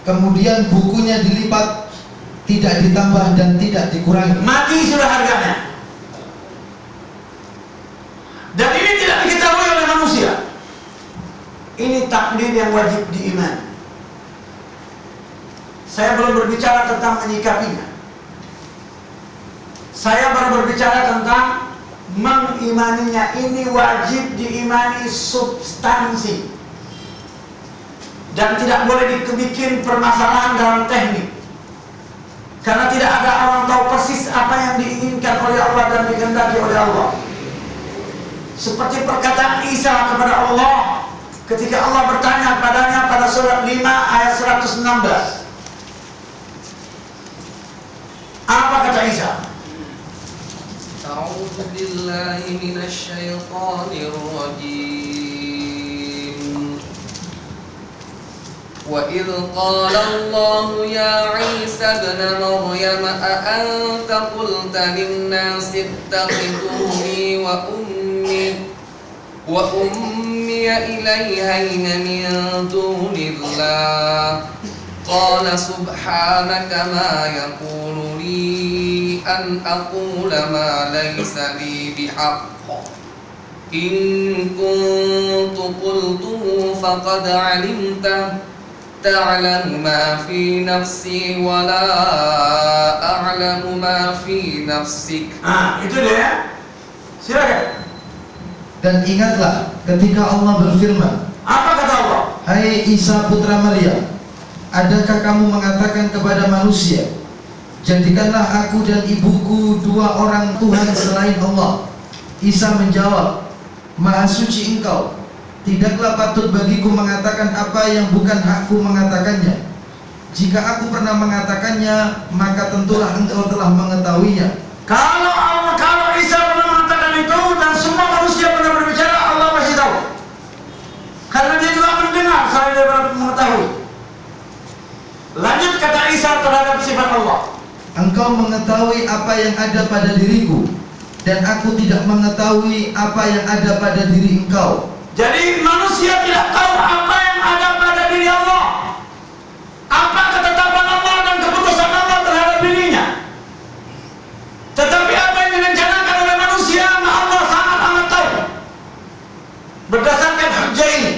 Kemudian bukunya dilipat, tidak ditambah dan tidak dikurangi. Mati sudah harganya. Dan ini tidak diketahui oleh manusia. Ini takdir yang wajib diimani. Saya belum berbicara tentang menyikapinya. Saya baru berbicara tentang mengimaninya. Ini wajib diimani substansi. Dan tidak boleh dibikin permasalahan dalam teknik. Karena tidak ada orang tahu persis apa yang diinginkan oleh Allah dan dikehendaki oleh Allah. Seperti perkataan Isa kepada Allah ketika Allah bertanya padanya pada surat 5 ayat 116. Apa kata Isa? A'udzu billahi minasy syaithanir rajim. Wa idh qala Allah ya Isa ibn Maryam a anta qulta lin-nasi ittakhiduni wa ummi ilayhayna min dunillah. Qala subhanaka ma yakunu li an aqula ma laysa li bihaqq. In kuntu qultuhu faqad 'alimta ta'lamu ma fi nafsi wa la a'lamu ma fi nafsik. Itu dia. Silakan. Dan ingatlah ketika Allah berfirman, apa kata Allah? Hai Isa putra Maryam, adakah kamu mengatakan kepada manusia, jadikanlah aku dan ibuku 2 orang Tuhan selain Allah? Isa menjawab, Maha suci engkau, tidaklah patut bagiku mengatakan apa yang bukan hakku mengatakannya. Jika aku pernah mengatakannya, maka tentulah engkau telah mengetahuinya. Kalau Isa pernah mengatakan itu dan semua manusia pernah berbicara, Allah pasti tahu. Karena dia juga mendengar selain daripada mengetahui. Lanjut kata Isa terhadap sifat Allah. Engkau mengetahui apa yang ada pada diriku, dan aku tidak mengetahui apa yang ada pada diri engkau. Jadi manusia tidak tahu apa yang ada pada diri Allah, apa ketetapan Allah dan keputusan Allah terhadap dirinya. Tetapi apa yang direncanakan oleh manusia, Allah sangat amat tahu berdasarkan hujjah ini.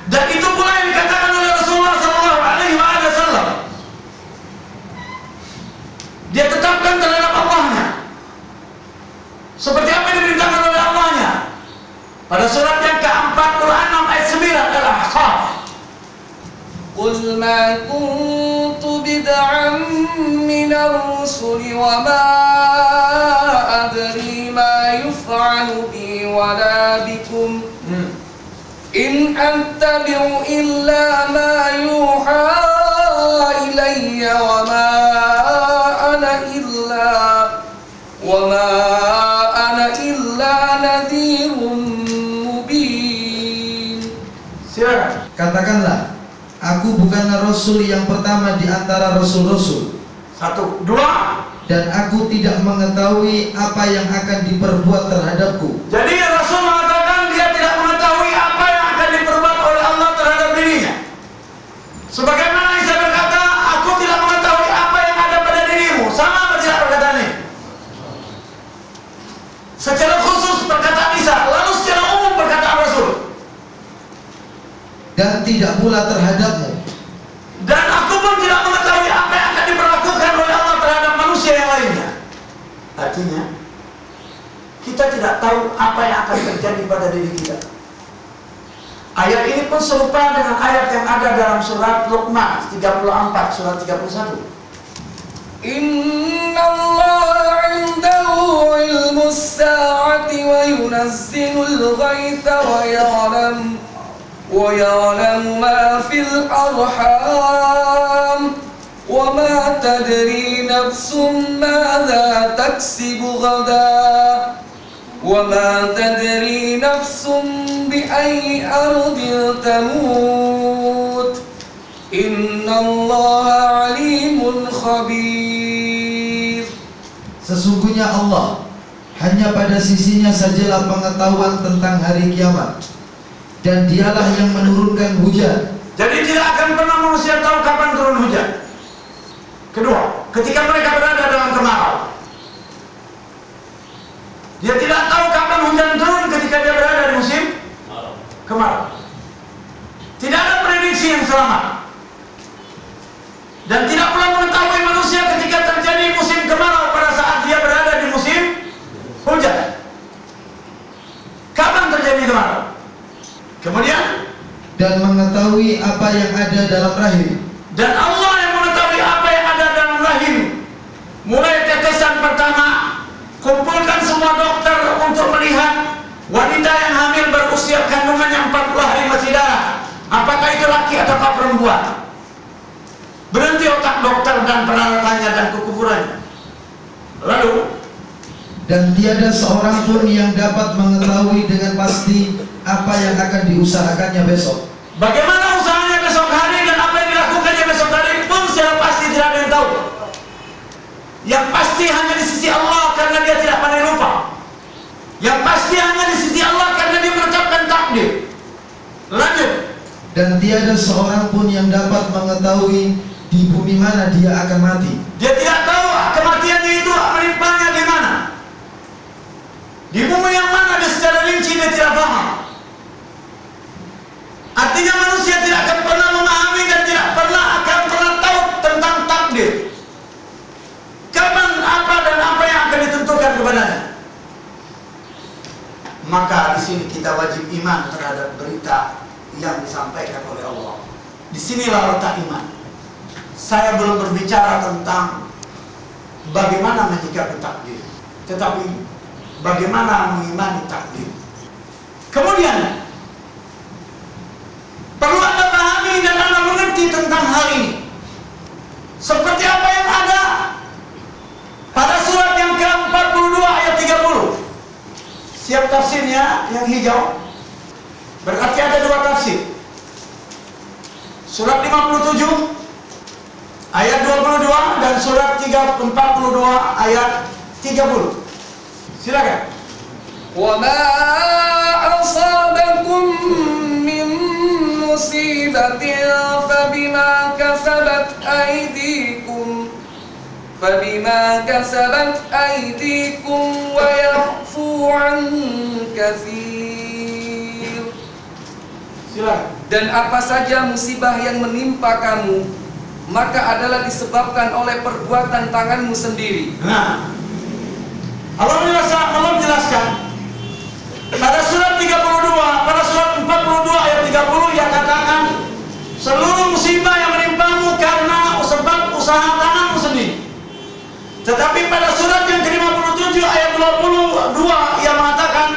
Dan itu pula yang dikatakan oleh Rasulullah SAW. Dia tetapkan terhadap Allahnya seperti apa yang diberitakan oleh Allahnya pada surat yang ke-46 ayat 9 Al-Ahqaf. Qul ma kuntu bid'an minar rusuli wa ma adri ma yuf'alu bi wa la bikum in attabi'u illa ma yuha ilayya wa ma ana illa nadhirun mubin. Silakan. Katakanlah, aku bukanlah Rasul yang pertama di antara Rasul-Rasul. 1, 2. Dan aku tidak mengetahui apa yang akan diperbuat terhadapku. Jadi Rasul mengatakan dia tidak mengetahui apa yang akan diperbuat oleh Allah terhadap dirinya. Sebagaimana Isa berkata, aku tidak mengetahui apa yang ada pada dirimu. Sama apa tidak perkataan ini? Secara khusus perkataan Isa, lalu secara umum perkataan Rasul. Dan tidak pula terhadapmu. Dan aku artinya kita tidak tahu apa yang akan terjadi pada diri kita. Ayat ini pun serupa dengan ayat yang ada dalam surat Luqman 34, surat 31. Inna Allah 'indahu 'ilmus sa'ati wa yunazzilul ghaitha wa ya'lamu ma fil arham wa ma tadri nafsum madza taksibu ghadan wa ma tadri nafsum bi ayyi ardin tamut innallaha 'alimun khabir. Sesungguhnya Allah, hanya pada sisinya sajalah pengetahuan tentang hari kiamat, dan dialah yang menurunkan hujan. Jadi tidak akan pernah manusia tahu kapan turun hujan. Kedua, ketika mereka berada dalam kemarau, dia tidak tahu kapan hujan turun ketika dia berada di musim kemarau. Tidak ada prediksi yang selamat. Dan tidak pula mengetahui manusia ketika terjadi musim kemarau pada saat dia berada di musim hujan. Kapan terjadi kemarau? Kemudian, dan mengetahui apa yang ada dalam rahim. dan Allah yang mengetahui apa yang ada dalam rahim. Mulai tetesan pertama, kumpulkan semua dokter untuk melihat wanita yang hamil berusia kandungannya 40 hari masih darah, apakah itu laki atau perempuan. Berhenti otak dokter dan peralatannya dan kekufurannya. Lalu, Dan tiada seorang pun yang dapat mengetahui dengan pasti apa yang akan diusahakannya besok. bagaimana usahanya besok hari dan apa yang dilakukannya besok hari pun secara pasti tidak ada yang tahu. Yang pasti hanya di sisi Allah karena dia tidak pandai lupa. Yang pasti hanya di sisi Allah karena dia menetapkan takdir. Lanjut. Dan tiada seorang pun yang dapat mengetahui di bumi mana dia akan mati. Dia tidak tahu kematiannya itu menimpanya di mana. Di bumi yang mana dia secara rinci dia tidak paham. Artinya manusia tidak akan pernah memahami dan tidak akan pernah tahu tentang takdir. Kapan apa dan apa yang akan ditentukan kepadanya. Maka di sini kita wajib iman terhadap berita yang disampaikan oleh Allah. Di sinilah letak iman. Saya belum berbicara tentang bagaimana menyikapi takdir, tetapi bagaimana mengimani takdir. Kemudian perlu Anda pahami dan Anda mengerti tentang hal ini. Seperti apa yang ada pada surat yang ke-42 ayat 30. Siap tafsirnya yang hijau? Berarti ada dua tafsir. Surat 57 ayat 22 dan surat 42 ayat 30. Silakan. Wa ma asabakum min musibatin fabima kasabat aydikum wa ya'fu an katsir. Silakan. Dan apa saja musibah yang menimpa kamu, maka adalah disebabkan oleh perbuatan tanganmu sendiri. Nah, Allah menjelaskan pada surat 32, pada surat 42 ayat 30 yang katakan seluruh musibah yang menimpamu karena sebab usaha tanganmu sendiri. Tetapi pada surat yang ke-57 ayat 22 yang mengatakan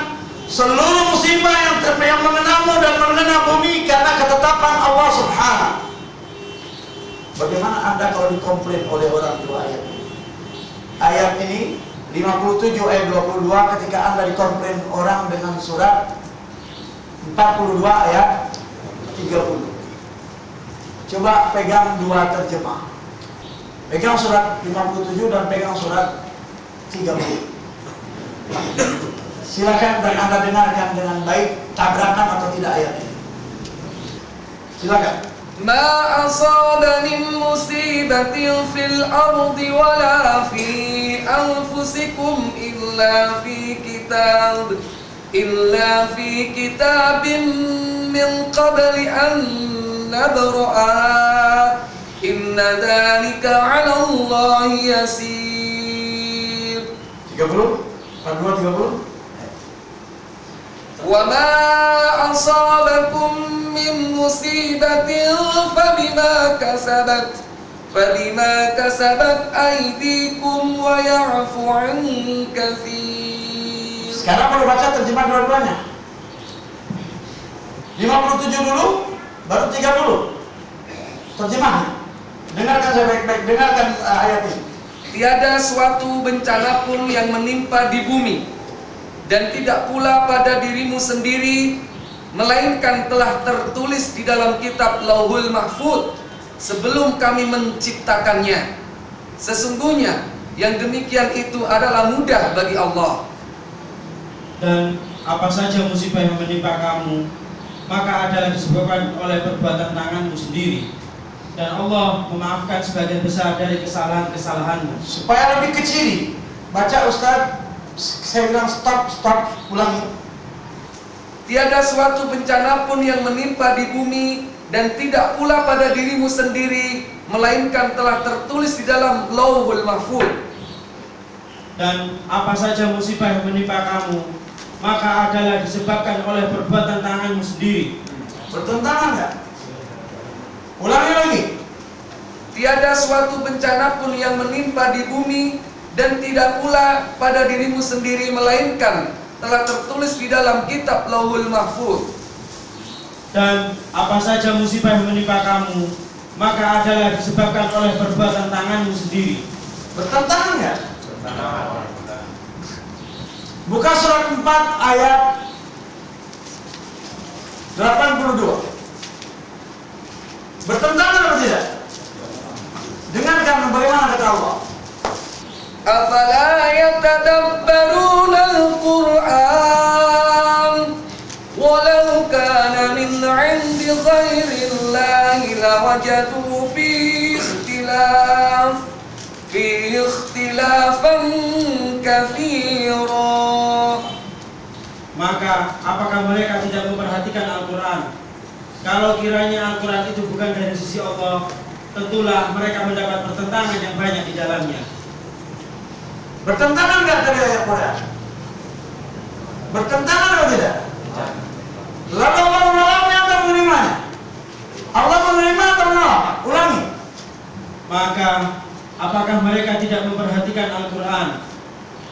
seluruh musibah yang mengenamu dan mengenai bumi karena ketetapan Allah Subhanahu. Bagaimana Anda kalau dikomplain oleh orang tua ayat ini? Ayat ini 57 ayat 22 ketika Anda dikomplain orang dengan surat 42 ayat 30. Coba pegang dua terjemah. Pegang surat 57 dan pegang surat 30. Silakan dan Anda dengarkan dengan baik tabrakan atau tidak ayat ini. Silakan. Ma asaba min musibatin fil ardi wala fi anfusikum illa fi kitabin min qabli an nabra'a inna dhalika 'ala Allah yasir. 30? 42, 30? وَمَا أَصَابَكُم مِّن مُّصِيبَةٍ فَبِمَا كَسَبَتْ أَيْدِيكُمْ وَيَعْفُ عَن كَثِيرٍ. Sekarang baru baca terjemah dua-duanya. 57 dulu, baru 30. Terjemahnya. Dengarkan saya baik-baik, dengarkan ayat ini. Tiada suatu bencana pun yang menimpa di bumi, dan tidak pula pada dirimu sendiri, melainkan telah tertulis di dalam kitab Lauhul Mahfuz sebelum kami menciptakannya. Sesungguhnya yang demikian itu adalah mudah bagi Allah. Dan apa saja musibah yang menimpa kamu, maka adalah disebabkan oleh perbuatan tanganmu sendiri, dan Allah memaafkan sebagian besar dari kesalahan-kesalahanmu. Supaya lebih kecil, baca Ustaz, saya bilang stop, ulangi. Tiada suatu bencana pun yang menimpa di bumi, dan tidak pula pada dirimu sendiri, melainkan telah tertulis di dalam Lauhul Mahfuz. Dan apa saja musibah yang menimpa kamu, maka adalah disebabkan oleh perbuatan tanganmu sendiri. Bertentangan nggak? Ulangi lagi. Tiada suatu bencana pun yang menimpa di bumi, dan tidak pula pada dirimu sendiri, melainkan telah tertulis di dalam kitab Lauhul Mahfuz. Dan apa saja musibah yang menimpa kamu, maka adalah disebabkan oleh perbuatan tanganmu sendiri. Bertentangan nggak? Buka surat 4 ayat 82. Bertentangan atau tidak? Dengarkan bagaimana kata Allah. Afala yatadabbaruna al-Qur'an walau kana min 'indi ghairillahi lawajadu fihi ikhtilafan katsira. Maka apakah mereka tidak memperhatikan Al-Quran? Kalau kiranya Al-Quran itu bukan dari sisi Allah, tentulah mereka mendapat pertentangan yang banyak di dalamnya. Bertentangan nggak dari ayat Quran? Bertentangan atau tidak? Lalu Allah menolaknya atau menerimanya? Allah menerima atau menolak? Ulangi. Maka apakah mereka tidak memperhatikan Al-Quran?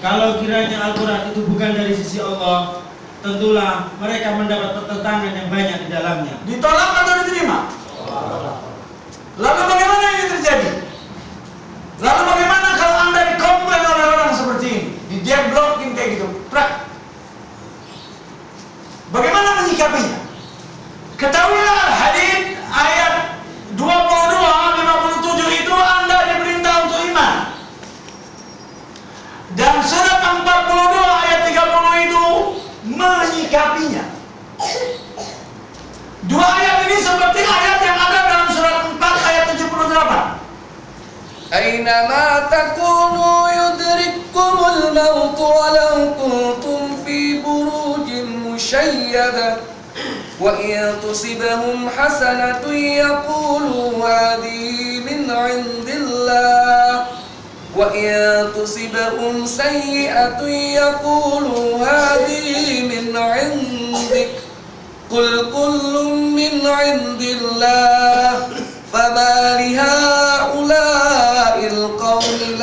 Kalau kiranya Al-Quran itu bukan dari sisi Allah, tentulah mereka mendapat pertentangan yang banyak di dalamnya. Ditolak atau diterima? Lalu bagaimana ini terjadi? Lalu bagaimana kalau Anda dikomplain oleh orang seperti ini? Di dia blocking kayak gitu. Bagaimana menyikapinya? Ketahuilah hadits ayat 22, 57 itu Anda diperintah untuk iman. Dan surat 42 ayat 30 itu menyikapinya. Dua ayat ini seperti ayat yang ada dalam surat 4 ayat 78. Aynama takunu yudrikkumul maut walau kuntum fi burujin musyayyada wa in tusibhum hasanatun yaqulu hadhihi min 'indillah wa in tusibhum sayyi'atun yaqulu hadhihi min 'indik qul kullun min 'indillah fama lihaula'il qaumi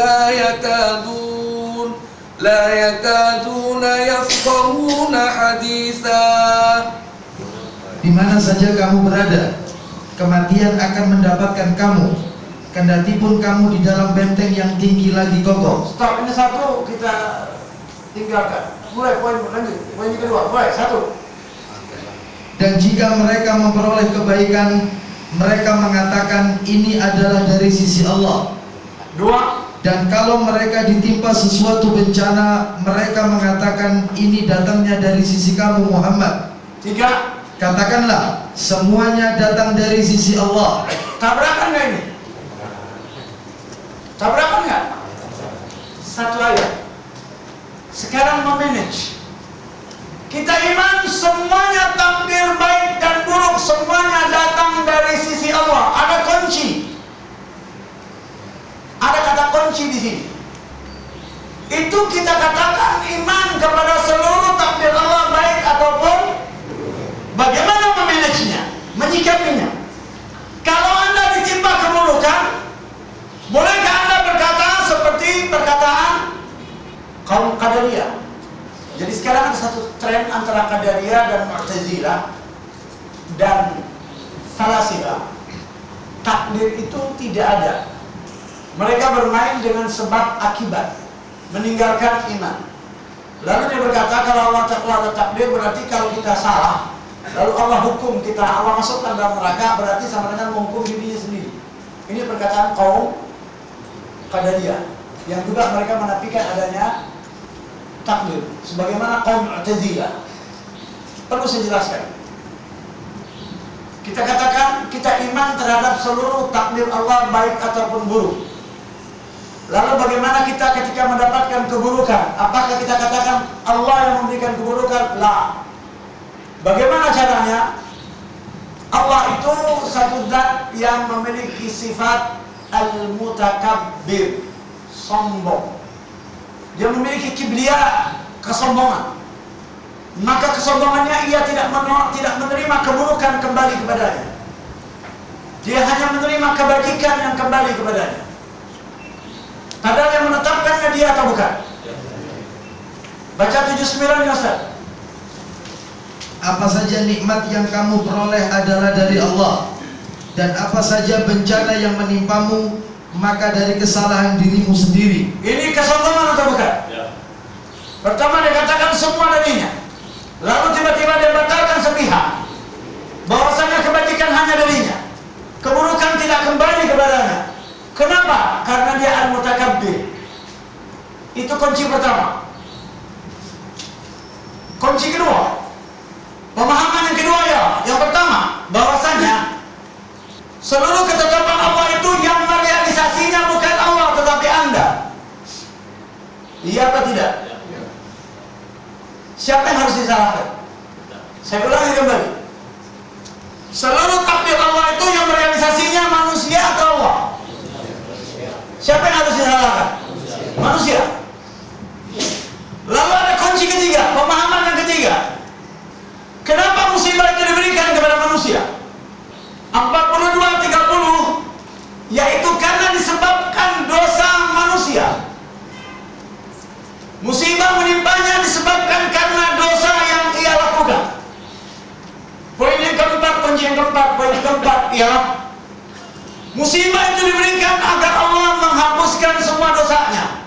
la yakaduna yafqahuna haditha. Di mana saja kamu berada, kematian akan mendapatkan kamu, kendati pun kamu di dalam benteng yang tinggi lagi kokoh. Stop, ini satu kita tinggalkan. Mulai poin lanjut. Poin kedua, mulai satu. Dan jika mereka memperoleh kebaikan, mereka mengatakan ini adalah dari sisi Allah. Dua. Dan kalau mereka ditimpa sesuatu bencana, mereka mengatakan ini datangnya dari sisi kamu Muhammad. Tiga. Katakanlah semuanya datang dari sisi Allah. Tabrakan nggak ini? Tabrakan nggak? Satu ayat. Sekarang memanage. Kita iman semuanya takdir baik dan buruk semuanya datang dari sisi Allah. Ada kunci. Ada kata kunci di sini. itu kita katakan iman kepada seluruh takdir Allah, baik ataupun bagaimana memanagenya, menyikapinya. Kalau Anda ditimpa keburukan, bolehkah Anda berkata seperti perkataan kaum Qadariyah? Jadi sekarang ada satu tren antara Qadariyah dan Mu'tazilah dan Falasifah. Takdir itu tidak ada. Mereka bermain dengan sebab akibat, meninggalkan iman. Lalu dia berkata kalau Allah ada takdir berarti kalau kita salah, lalu Allah hukum kita, Allah masukkan dalam neraka, berarti sama dengan menghukum dirinya sendiri. Ini perkataan kaum Qadariyah yang juga mereka menafikan adanya takdir, sebagaimana kaum Mu'tazilah. Perlu saya jelaskan. Kita katakan kita iman terhadap seluruh takdir Allah, baik ataupun buruk. Lalu bagaimana kita ketika mendapatkan keburukan? Apakah kita katakan Allah yang memberikan keburukan? La. Bagaimana caranya? Allah itu satu zat yang memiliki sifat al-mutakabbir, sombong. Dia memiliki kibriya, kesombongan. Maka kesombongannya ia tidak menerima keburukan kembali kepadanya. Dia hanya menerima kebajikan yang kembali kepadanya. Padahal yang menetapkannya dia atau bukan? Baca 79 ya Ustaz. Apa saja nikmat yang kamu peroleh adalah dari Allah, dan apa saja bencana yang menimpamu maka dari kesalahan dirimu sendiri. Ini kesombongan atau bukan? Ya. Pertama dia katakan semua darinya. Lalu tiba-tiba dia batalkan sepihak, bahwasanya kebajikan hanya darinya, keburukan tidak kembali kepadanya. Kenapa? Karena dia al-mutakabbir. Itu kunci pertama. Kunci kedua, pemahaman yang kedua ya, yang pertama, bahwasanya seluruh ketetapan Allah itu yang merealisasinya bukan Allah tetapi Anda. Iya apa tidak? Siapa yang harus disalahkan? Saya ulangi kembali. Seluruh takdir Allah itu yang merealisasinya manusia atau Allah? Siapa yang harus disalahkan? Manusia. Lalu ada kunci ketiga, pemahaman yang ketiga. Kenapa musibah itu diberikan kepada manusia? 42-30, yaitu karena disebabkan dosa manusia. Musibah menimpanya disebabkan karena dosa yang ia lakukan. Poin yang keempat, kunci yang keempat, poin yang keempat ialah musibah itu diberikan agar Allah menghapuskan semua dosanya,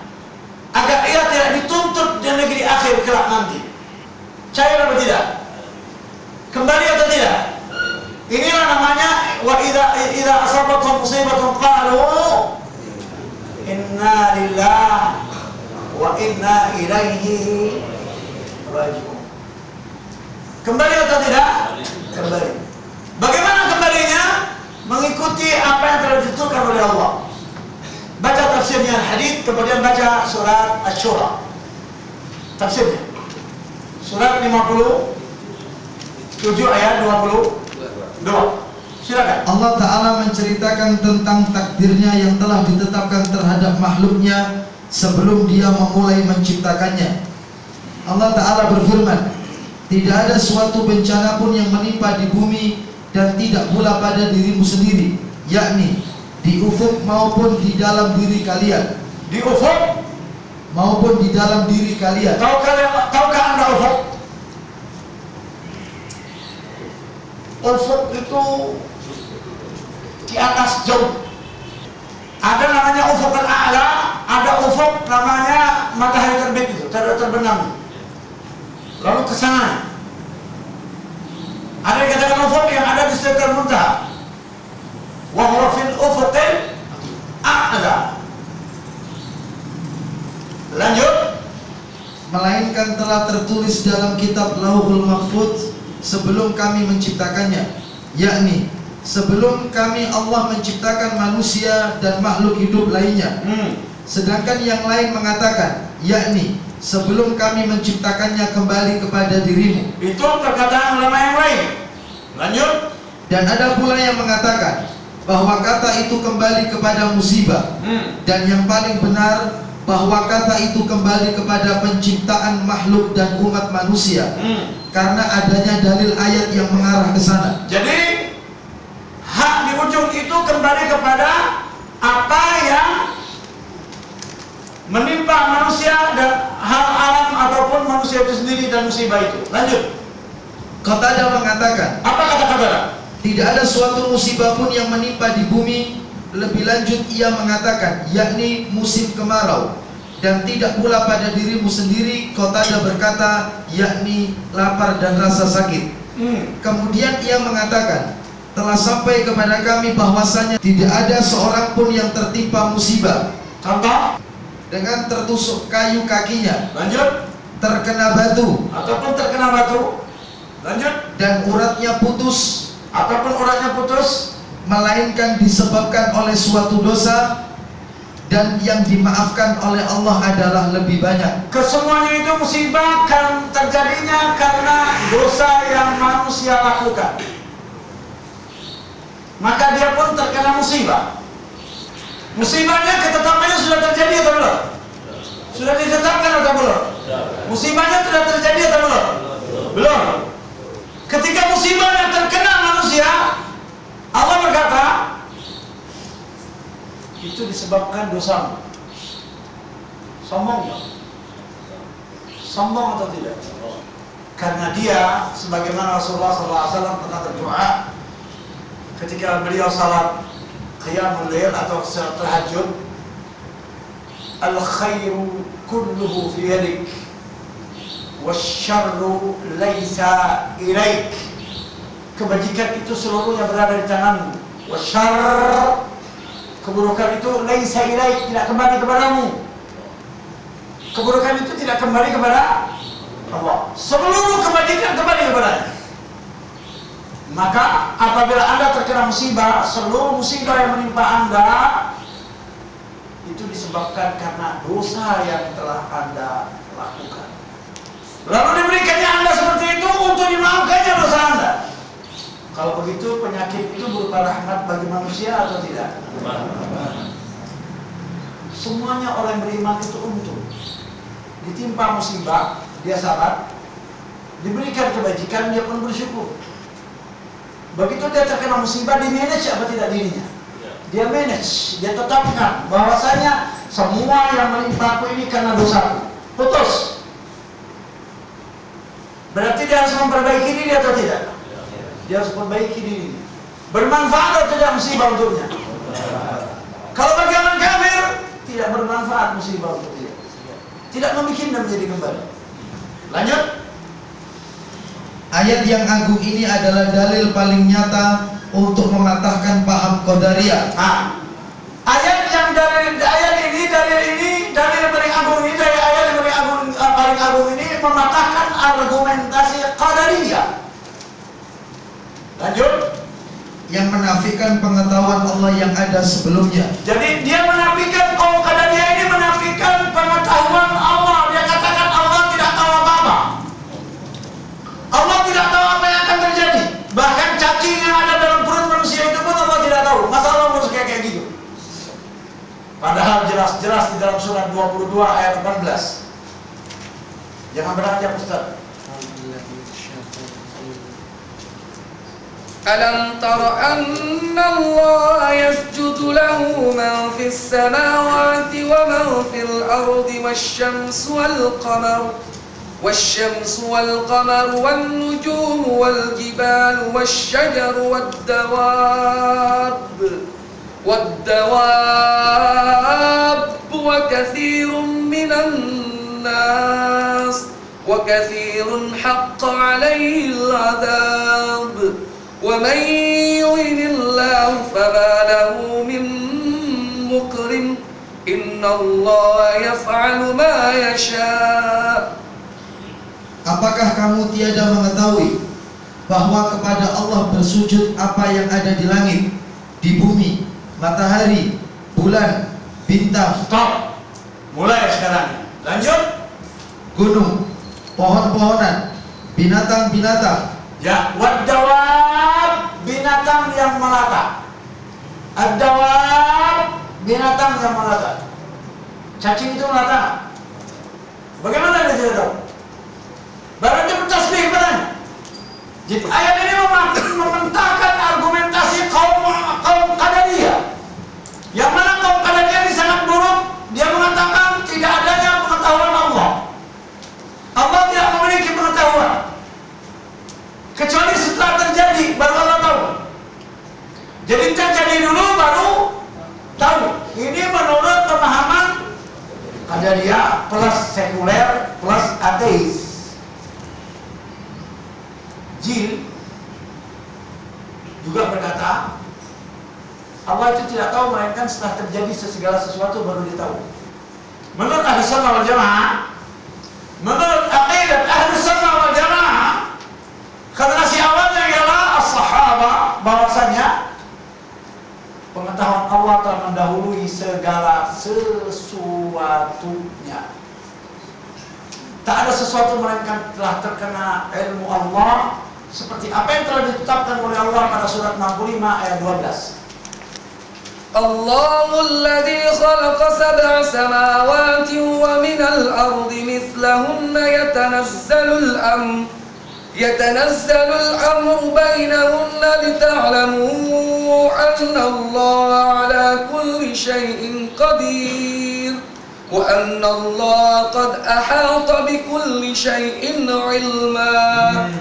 agar ia tidak dituntut di negeri akhir kelak nanti. Cair atau tidak? Kembali atau tidak? Inilah namanya wa idza asabathum musibatun qalu inna lillahi wa inna ilaihi raji'un. Kembali atau tidak? Kembali. Bagaimana kembalinya? Mengikuti apa yang telah ditentukan oleh Allah. Baca tafsirnya hadits, kemudian baca surat Asy-Syura. Tafsirnya. Surat 57 ayat 22. Silakan. Allah Ta'ala menceritakan tentang takdirnya yang telah ditetapkan terhadap makhluknya sebelum dia memulai menciptakannya. Allah Ta'ala berfirman, tidak ada suatu bencana pun yang menimpa di bumi dan tidak pula pada dirimu sendiri, yakni di ufuk maupun di dalam diri kalian. Di ufuk maupun di dalam diri kalian. Tahukah Anda ufuk? Ufuk itu di atas jauh. Ada namanya ufuk al-a'la, ada ufuk namanya matahari terbit itu, terbenam. Lalu ke sana. Ada yang katakan ufuk yang ada di Sidratul Muntaha. Wa huwa fil ufuqil a'la. Lanjut. Melainkan telah tertulis dalam kitab Lauhul Mahfuz sebelum kami menciptakannya, yakni sebelum kami Allah menciptakan manusia dan makhluk hidup lainnya. Sedangkan yang lain mengatakan, yakni sebelum kami menciptakannya kembali kepada dirimu. Itu perkataan ulama yang lain. Lanjut. Dan ada pula yang mengatakan bahwa kata itu kembali kepada musibah. Dan yang paling benar bahwa kata itu kembali kepada penciptaan makhluk dan umat manusia karena adanya dalil ayat yang mengarah ke sana. Jadi hak di ujung itu kembali kepada apa yang menimpa manusia dan hal alam ataupun manusia itu sendiri dan musibah itu. Lanjut. Qatadah mengatakan, Apa kata Qatadah? tidak ada suatu musibah pun yang menimpa di bumi. Lebih lanjut ia mengatakan, yakni musim kemarau, dan tidak pula pada dirimu sendiri. Qatadah berkata, yakni lapar dan rasa sakit. Kemudian ia mengatakan, telah sampai kepada kami bahwasanya tidak ada seorang pun yang tertimpa musibah. Contoh? Dengan tertusuk kayu kakinya, Lanjut. terkena batu, Ataupun terkena batu. Lanjut. dan uratnya putus, Ataupun uratnya putus. melainkan disebabkan oleh suatu dosa, dan yang dimaafkan oleh Allah adalah lebih banyak. Kesemuanya itu musibah kan terjadinya karena dosa yang manusia lakukan. Maka dia pun terkena musibah. Musibahnya ketetapannya sudah terjadi atau belum? Sudah ditetapkan atau belum? Musibahnya sudah terjadi atau belum? Belum. Ketika musibahnya terkena manusia, Allah berkata, itu disebabkan dosamu. Sombong nggak? Sombong atau tidak? Karena dia, sebagaimana Rasulullah SAW pernah berdoa ketika beliau salat qiyamul lail atau salat tahajud, al khairu kulluhu fi yadik wasyarru laisa ilaik. Kebajikan itu seluruhnya berada di tanganmu. Wasyarr, keburukan itu laisa ilaik, tidak kembali kepadamu. Keburukan itu tidak kembali kepada Allah. Seluruh kebajikan kembali kepadanya. Maka apabila Anda terkena musibah, seluruh musibah yang menimpa Anda itu disebabkan karena dosa yang telah Anda lakukan. Lalu diberikannya Anda seperti itu untuk dimaafkannya dosa Anda. Kalau begitu penyakit itu berupa rahmat bagi manusia atau tidak? Semuanya orang beriman itu untung. Ditimpa musibah, dia sabar. Diberikan kebajikan, dia pun bersyukur. Begitu dia terkena musibah, di manage apa tidak dirinya? Dia manage, dia tetapkan bahwasanya semua yang menimpa aku ini karena dosaku. Putus. Berarti dia harus memperbaiki diri atau tidak? Dia harus memperbaiki dirinya. Bermanfaat atau tidak musibah untuknya? Kalau bagi orang kafir, tidak bermanfaat musibah untuk dia. Tidak membikinnya menjadi kembali. Lanjut. Ayat yang agung ini adalah dalil paling nyata untuk mematahkan paham Qadariyah. Ayat yang dalil paling agung ini, dari ayat yang paling agung ini mematahkan argumentasi Qadariyah. Lanjut. Yang menafikan pengetahuan Allah yang ada sebelumnya. Jadi dia menafikan, kaum Qadariyah ini menafikan pengetahuan Allah. Dia katakan Allah tidak tahu apa-apa. Allah tidak tahu apa yang akan terjadi. Bahkan cacing yang ada dalam perut manusia itu pun Allah tidak tahu. Masa Allah harus kayak gitu? Padahal jelas-jelas di dalam surat 22 ayat 18. Jangan beranjak Ustaz. Alam tara anna Allah yasjudu lahu man fis samawati wa man fil ardi wasyamsu wal qamar والشمس والقمر والنجوم والجبال والشجر والدواب وكثير من الناس وكثير حق عليه العذاب ومن يهن الله فما له من مكرم إن الله يفعل ما يشاء. Apakah kamu tiada mengetahui bahwa kepada Allah bersujud apa yang ada di langit, di bumi, matahari, bulan, bintang. Stop. Mulai sekarang. Lanjut. Gunung, pohon-pohonan, binatang-binatang. Ya, wadawab, binatang yang melata. Ad-dawab, binatang yang melata. Cacing itu mengatakan, bagaimana dia tidak tahu? Baru dia bertasbih kepadanya. Jadi ayat ini mementahkan argumentasi kaum Qadariyah, yang mana kaum Qadariyah ini sangat buruk. Dia mengatakan tidak adanya pengetahuan Allah. Allah tidak memiliki pengetahuan, kecuali setelah terjadi baru Allah tahu. Jadi terjadi dulu baru tahu. Ini menurut pemahaman Qadariyah plus sekuler plus ateis. Jil juga berkata Allah itu tidak tahu, melainkan setelah terjadi segala sesuatu baru dia tahu. Menurut Ahlus Sunnah wal Jamaah, menurut aqidah Ahlus Sunnah wal Jamaah, generasi awalnya ialah as-sahabah, bahwasanya pengetahuan Allah telah mendahului segala sesuatunya. Tak ada sesuatu melainkan telah terkena ilmu Allah, seperti apa yang telah ditetapkan oleh Allah pada surat 65 ayat 12. Allahul ladzi khalaqa sab'a samawati wa minal ardi mithlahunna yatanazzalu al-amru bainahunna lita'lamu anna Allah ala kulli syai'in qadir wa anna Allah qad ahata bi kulli syai'in 'ilma.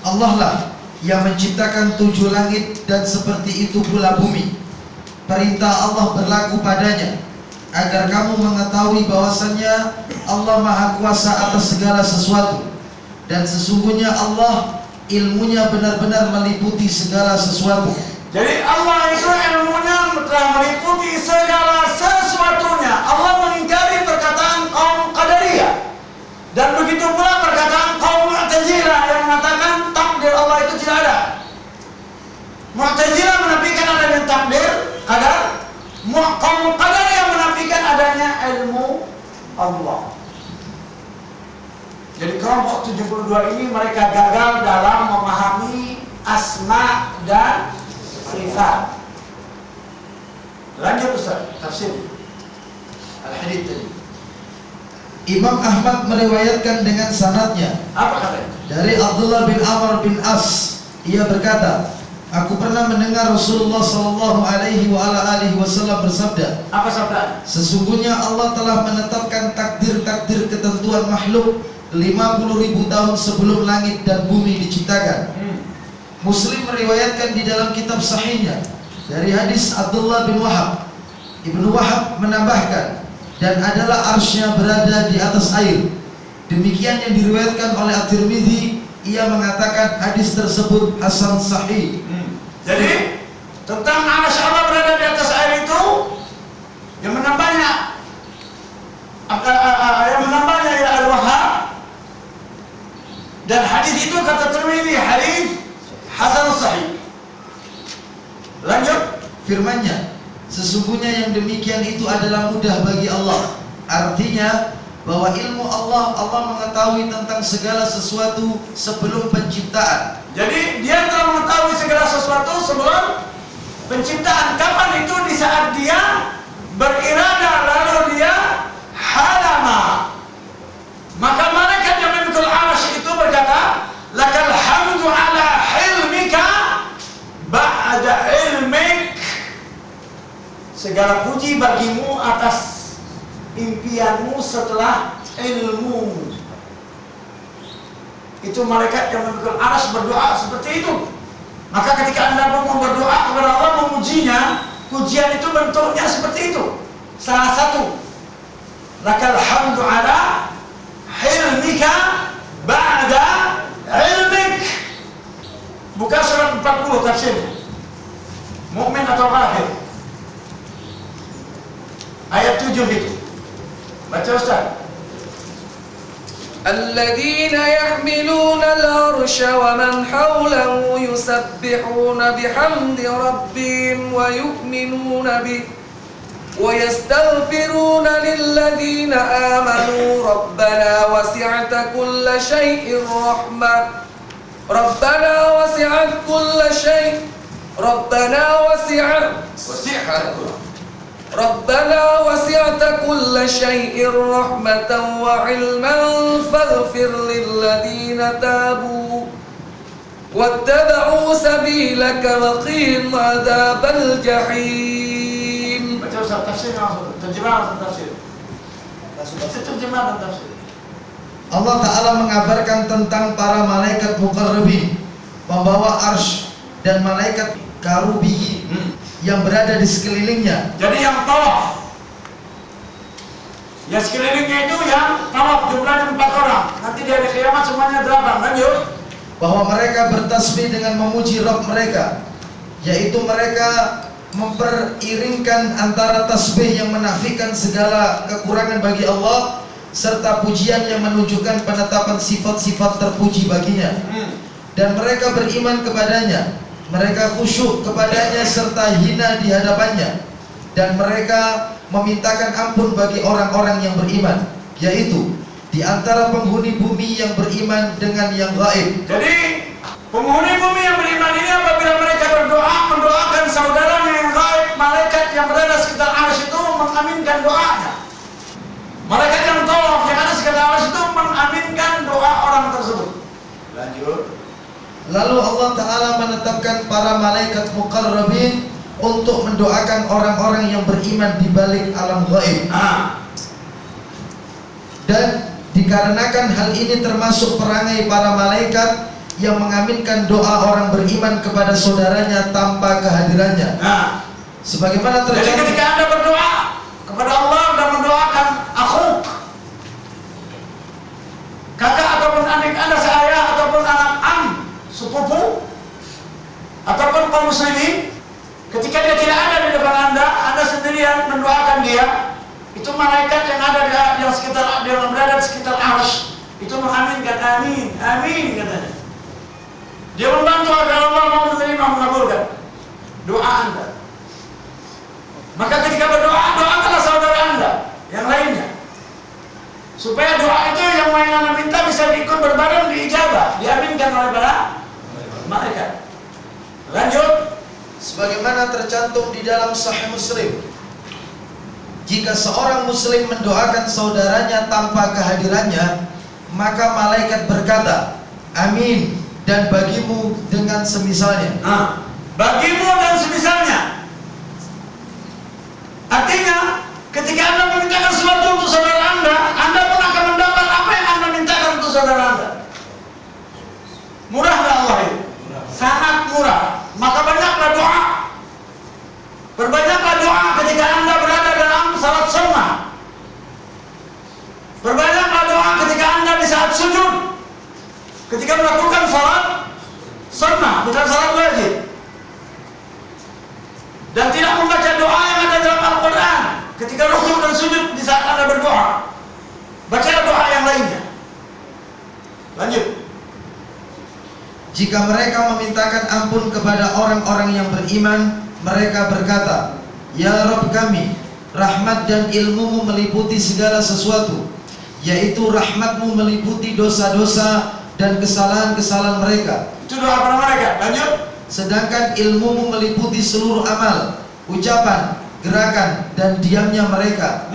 Allah lah yang menciptakan 7 langit dan seperti itu pula bumi. Perintah Allah berlaku padanya agar kamu mengetahui bahwasannya Allah Maha Kuasa atas segala sesuatu, dan sesungguhnya Allah ilmunya benar-benar meliputi segala sesuatu. Jadi Allah itu ilmunya telah meliputi segala sesuatunya. Allah mengingkari perkataan kaum Qadariyah, dan begitu pula perkataan kaum Mu'tazilah yang mengatakan takdir Allah itu tidak ada. Mu'tazilah menafikan adanya takdir qadar, kaum Qadariyah menafikan adanya ilmu Allah. Jadi kelompok 72 ini mereka gagal dalam memahami asma dan sifat. Lanjut Ustaz, tafsir Al-Hadith tadi. Imam Ahmad meriwayatkan dengan sanadnya. Apa katanya? Dari Abdullah bin Amr bin As, ia berkata, aku pernah mendengar Rasulullah sallallahu alaihi wasallam bersabda. Apa sabda? Sesungguhnya Allah telah menetapkan takdir-takdir ketentuan makhluk 50.000 tahun sebelum langit dan bumi diciptakan. Muslim meriwayatkan di dalam kitab sahihnya dari hadis Abdullah bin Wahab. Ibnu Wahab menambahkan, dan adalah arsy-Nya berada di atas air. Demikian yang diriwayatkan oleh At-Tirmidzi. Ia mengatakan hadis tersebut hasan sahih. Jadi tentang arsy Allah berada di atas air itu yang menambahnya ya Al-Wahhab, dan hadis itu kata Tirmidzi hadis hasan sahih. Lanjut Firman-Nya, sesungguhnya yang demikian itu adalah mudah bagi Allah. Artinya bahwa ilmu Allah mengetahui tentang segala sesuatu sebelum penciptaan. Jadi dia telah mengetahui segala sesuatu sebelum penciptaan. Kapan itu? Di saat dia berirada lalu dia halama. Maka malaikat yang memikul arsy itu berkata, lakal hamdu ala hilmika ba'da ilmik. Segala puji bagimu atas impianmu setelah ilmu. Itu malaikat yang memikul arsy berdoa seperti itu. Maka ketika Anda mau berdoa kepada Allah memujinya, pujian itu bentuknya seperti itu. Salah satu, lakal hamdu ala hilmika ba'da ilmik. Buka surat 40 tafsirnya. Mukmin atau kafir? Ayat 7 itu. Baca Ustaz. الذين يحملون العرش ومن حوله يسبحون بحمد ربهم ويؤمنون به ويستغفرون للذين آمنوا ربنا وسعت كل شيء رحمة ربنا وسعت Rabbana wasi'ta kulla syai'in rahmatan wa ilman faghfir lilladzina tabu wattaba'u sabilaka wa qihim adzabal jahim. Baca Ustaz tafsir langsung, terjemahan tafsir. Terjemahan tafsir. Allah Ta'ala mengabarkan tentang para malaikat muqarrabin, pembawa arsy, dan malaikat karubihi yang berada di sekelilingnya. Jadi yang tawaf, ya sekelilingnya itu yang tawaf, jumlahnya 4 orang. Nanti di hari kiamat semuanya 8. Lanjut. Bahwa mereka bertasbih dengan memuji Rabb mereka, yaitu mereka memperiringkan antara tasbih yang menafikan segala kekurangan bagi Allah serta pujian yang menunjukkan penetapan sifat-sifat terpuji baginya. Dan mereka beriman kepadanya, mereka khusyuk kepadanya serta hina di hadapannya, dan mereka memintakan ampun bagi orang-orang yang beriman, yaitu di antara penghuni bumi yang beriman dengan yang gaib. Jadi penghuni bumi yang beriman ini apabila mereka berdoa, mendoakan saudaranya yang gaib, malaikat yang berada sekitar arsy itu mengaminkan doanya. Malaikat yang tawaf yang ada sekitar arsy itu mengaminkan doa orang tersebut. Lanjut. Lalu Allah Ta'ala menetapkan para malaikat muqarrabin untuk mendoakan orang-orang yang beriman di balik alam gaib. Dan dikarenakan hal ini termasuk perangai para malaikat yang mengaminkan doa orang beriman kepada saudaranya tanpa kehadirannya. Sebagaimana Jadi terjadi ketika Anda berdoa kepada Allah dan mendoakan akhuk, kakak ataupun adik Anda seayah ataupun anak am, sepupu ataupun kaum muslimin, ketika dia tidak ada di depan Anda sendirian mendoakan dia, itu malaikat yang ada di sekitar, yang berada di sekitar arsy itu mengaminkan, amin, amin katanya. Dia membantu agar Allah mau menerima, mengabulkan doa Anda. Maka ketika berdoa, doakanlah saudara Anda yang lainnya, supaya doa itu yang Anda minta bisa diikut berbareng diijabah, diaminkan oleh para malaikat. Lanjut. sebagaimana tercantum di dalam Sahih Muslim, jika seorang muslim mendoakan saudaranya tanpa kehadirannya, maka malaikat berkata, amin, dan bagimu dengan semisalnya. Bagimu dan semisalnya. Artinya, ketika Anda memintakan sesuatu untuk saudara Anda pun akan mendapat apa yang Anda mintakan untuk saudara Anda. Murah nggak Allah itu? Sangat murah. Maka banyaklah doa. Perbanyaklah doa ketika Anda berada dalam salat sunnah. Perbanyaklah doa ketika Anda di saat sujud. Ketika melakukan salat sunnah, bukan salat wajib. Dan tidak membaca doa yang ada dalam Al-Quran ketika rukuk dan sujud di saat Anda berdoa. Bacalah doa yang lainnya. Lanjut. Jika mereka memintakan ampun kepada orang-orang yang beriman, mereka berkata, ya Rabb kami, rahmat dan ilmumu meliputi segala sesuatu, yaitu rahmatmu meliputi dosa-dosa dan kesalahan-kesalahan mereka. Itu doa para malaikat. Lanjut. Sedangkan ilmumu meliputi seluruh amal, ucapan, gerakan, dan diamnya mereka.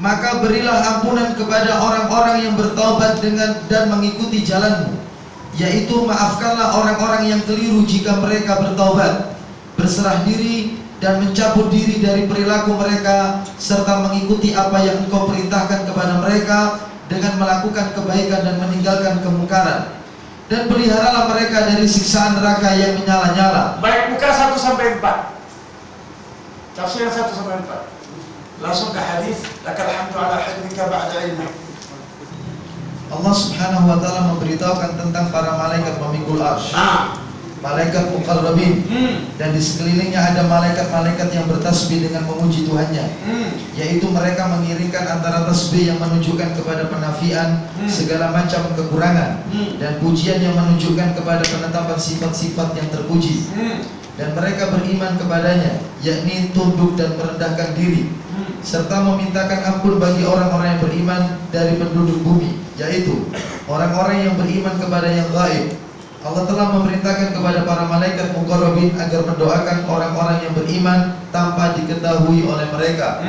Maka berilah ampunan kepada orang-orang yang bertaubat dan mengikuti jalanmu, yaitu maafkanlah orang-orang yang keliru jika mereka bertaubat, berserah diri dan mencabut diri dari perilaku mereka, serta mengikuti apa yang engkau perintahkan kepada mereka dengan melakukan kebaikan dan meninggalkan kemungkaran. Dan peliharalah mereka dari siksaan neraka yang menyala-nyala. Baik, buka 1-4. Tafsir 1-4. Langsung ke hadis. Lakal hamdu ala hilmika ba'da ilmik. Allah Subhanahu wa taala memberitahukan tentang para malaikat pemikul arsy. Malaikat muqarrabin, dan di sekelilingnya ada malaikat-malaikat yang bertasbih dengan memuji Tuhannya, yaitu mereka mengiringkan antara tasbih yang menunjukkan kepada penafian segala macam kekurangan dan pujian yang menunjukkan kepada penetapan sifat-sifat yang terpuji. Dan mereka beriman kepadanya, yakni tunduk dan merendahkan diri, serta memintakan ampun bagi orang-orang yang beriman dari penduduk bumi, yaitu orang-orang yang beriman kepada yang gaib. Allah telah memerintahkan kepada para malaikat muqarrabin agar mendoakan orang-orang yang beriman tanpa diketahui oleh mereka.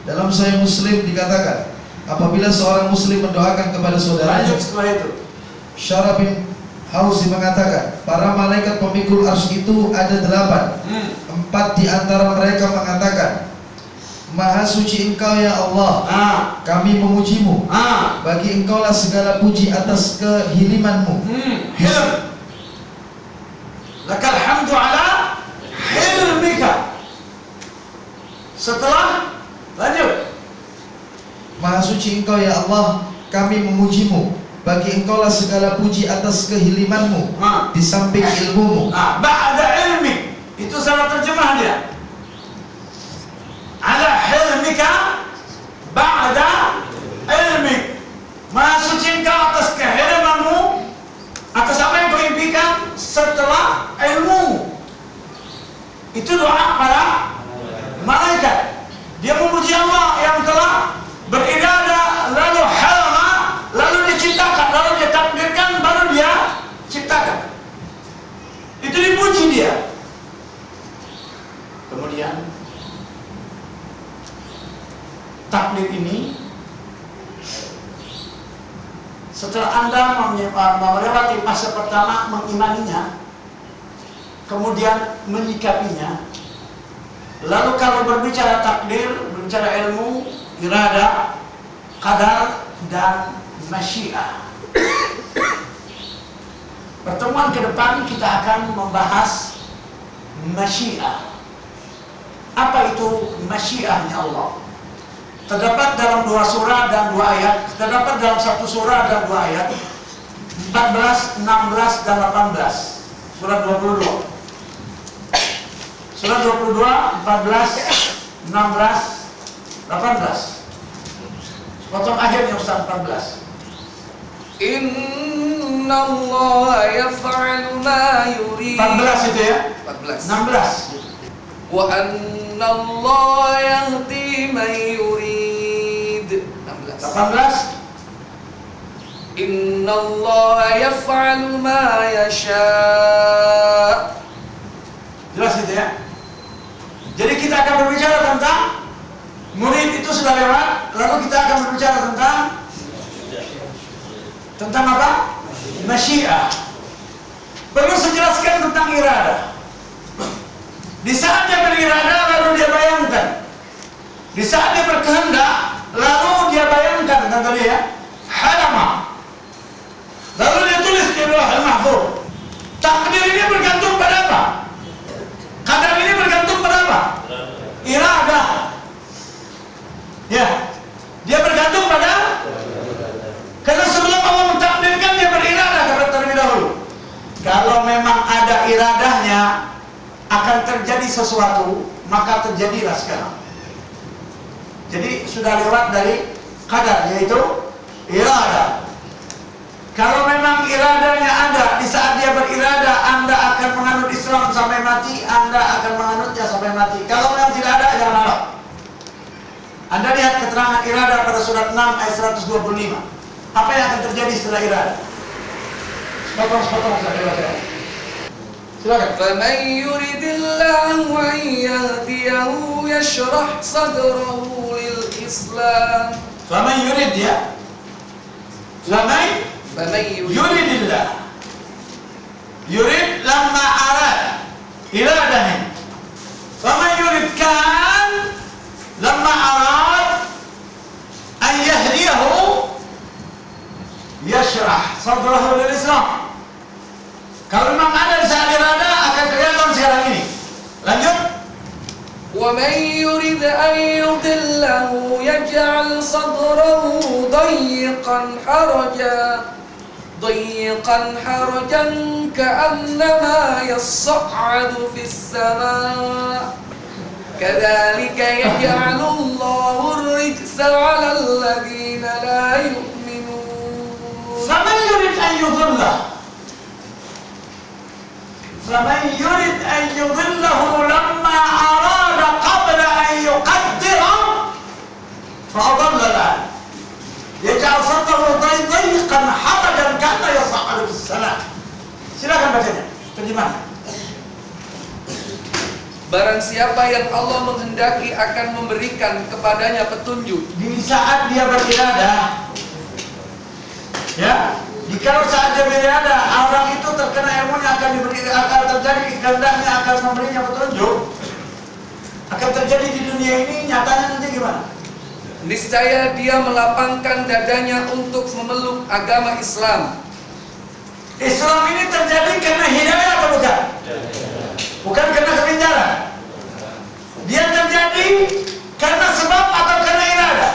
Dalam Sahih Muslim dikatakan, apabila seorang muslim mendoakan kepada saudaranya, Lanjut setelah itu. Syarah bin Hauzi mengatakan, para malaikat pemikul arsy itu ada 8. 4 di antara mereka mengatakan, Maha suci Engkau ya Allah, kami memujimu. Bagi Engkaulah segala puji atas kehiliman-Mu. Hilm. Lakal hamdu ala hilmika. Setelah, lanjut. Maha suci Engkau ya Allah, kami memujimu. Bagi Engkaulah segala puji atas kehiliman-Mu di samping ilmu-Mu. Ba'da ilmi, itu salah terjemah dia. Ala hilmika ba'da ilmi. Maha suci Engkau atas kehiliman-Mu, atas apa yang kau impikan setelah ilmu. Itu doa para malaikat. Dia memuji Allah yang telah beribadah, lalu halma, lalu diciptakan, lalu dia takdirkan, baru dia ciptakan. Itu dipuji dia. Kemudian takdir ini, setelah Anda melewati fase pertama mengimaninya, kemudian menyikapinya, lalu kalau berbicara takdir, berbicara ilmu, irada, qadar, dan masyiah. Pertemuan ke depan kita akan membahas masyiah. Apa itu masyiahnya Allah? Terdapat dalam 2 surah dan 2 ayat. Terdapat dalam 1 surah dan 2 ayat, 14, 16, dan 18. Surah 22. Surah 22, 14, 16, 18. Potong akhirnya Ustaz, 14. Inna Allah yaf'alu ma yurid. 14 itu ya? 14. 16. Wa anna Allah yahdi man yurid. 16. 18. Inna Allah yaf'alu ma yasha. Jelas itu ya? Jadi kita akan berbicara tentang murid itu sudah lewat, lalu kita akan berbicara tentang apa? Masyiah. Perlu saya jelaskan tentang irada. Di saat dia berirada, lalu dia bayangkan. Di saat dia berkehendak, lalu dia bayangkan, kan tadi ya? Halama. Lalu dia tulis di Lauhul Mahfuz. Takdir ini bergantung pada apa? Qadar ini bergantung pada apa? Irada. Ya, dia bergantung pada. Karena sebelum Allah mentakdirkan, dia berirada terlebih dahulu. Kalau memang ada iradahnya akan terjadi sesuatu, maka terjadilah sekarang. Jadi sudah lewat dari qadar, yaitu irada. Kalau memang iradanya ada, di saat dia berirada, Anda akan menganut Islam sampai mati, Anda akan menganutnya sampai mati. Kalau memang tidak ada, jangan harap. Anda lihat keterangan irada pada surat 6 ayat 125. Apa yang akan terjadi setelah irada? Sepotong saja. Silakan. فَمَنْ يُرِدِ اللَّهُ أَنْ يَهْدِيَهُ يَشْرَحْ صَدْرَهُ لِلْإِسْلَامِ. فَمَنْ يُرِدْ ya. فَمَنْ يُرِدِ اللَّهُ. Yurid lamma arad. Iradahnya. فَمَنْ يُرِدْ kan lamma arad an yahdiyahu yashrah sadrahu lil Islam. Kalau memang ada di saat irada, akan kelihatan sekarang ini. Lanjut. وَمَنْ يُرِدْ أَنْ يُضِلَّهُ يَجْعَلْ صَدْرَهُ ضَيِّقًا حَرَجًا كَأَنَّمَا يَصَّعَّدُ فِي السَّمَاءِ كَذَلِكَ يَجْعَلُ اللَّهُ الرِّجْسَ عَلَى الَّذِينَ لَا يُؤْمِنُونَ. فَمَنْ يُرِدْ أَنْ يُضِلَّهُ. فَمَنْ يُرِدْ أَنْ يُضِلَّهُ لَمَّا أَرَادَ قَبْلَ أَنْ يُقَدِّرَ فَأَضَلَّ الْآن يَجْعَلْ صَدْرَهُ ضَيِّقًا حَرَجًا كَأَنَّمَا يَصَّعَّدُ فِي السَّمَاءِ. Silakan bacanya, terjemah. Barang siapa yang Allah menghendaki akan memberikan kepadanya petunjuk. Di saat dia beriradah, ya, kalau saat dia beriradah, orang itu terkena ilmunya akan terjadi kehendaknya akan memberinya petunjuk. Akan terjadi di dunia ini, nyatanya nanti gimana? Niscaya dia melapangkan dadanya untuk memeluk agama Islam. Islam ini terjadi karena hidayah atau bukan? Bukan karena kebenaran. Dia terjadi karena sebab atau karena iradah?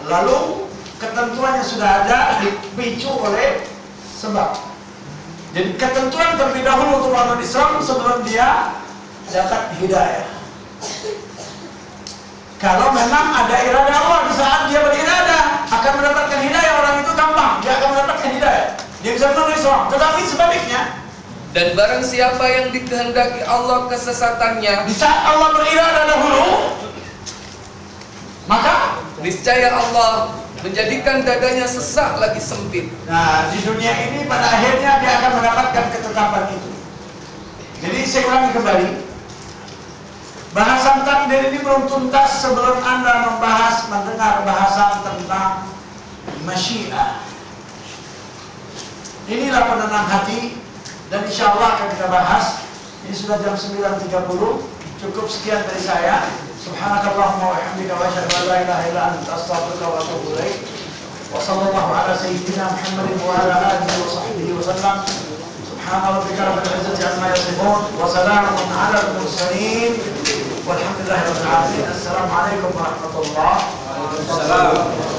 Lalu ketentuannya sudah ada, dipicu oleh sebab. Jadi ketentuan terlebih dahulu untuk orang Islam sebelum dia dapat hidayah. Kalau memang ada iradah Allah, di saat dia beriradah akan mendapatkan hidayah, orang itu gampang, dia akan mendapatkan hidayah. Dia bisa menolong Islam. Tetapi sebaliknya, dan barang siapa yang dikehendaki Allah kesesatannya, di saat Allah beriradah dahulu, maka niscaya Allah menjadikan dadanya sesak lagi sempit. nah, di dunia ini pada akhirnya dia akan mendapatkan ketetapan itu. Jadi saya ulangi kembali, bahasan takdir ini belum tuntas sebelum Anda mendengar bahasan tentang masyiah. Inilah penenang hati, dan insya Allah akan kita bahas. Ini sudah jam 9.30. Cukup sekian dari saya. Subhanakallahumma wa bihamdika wa asyhadu an la ilaha illa anta astaghfiruka wa atubu ilaik. Wa sallallahu ala sayyidina Muhammadin wa ala alihi wa sahbihi wa sallam. Subhana rabbika rabbil izzati amma yasifun wa salamun ala al-mursalin walhamdulillahi rabbil alamin. Assalamualaikum warahmatullahi wabarakatuh.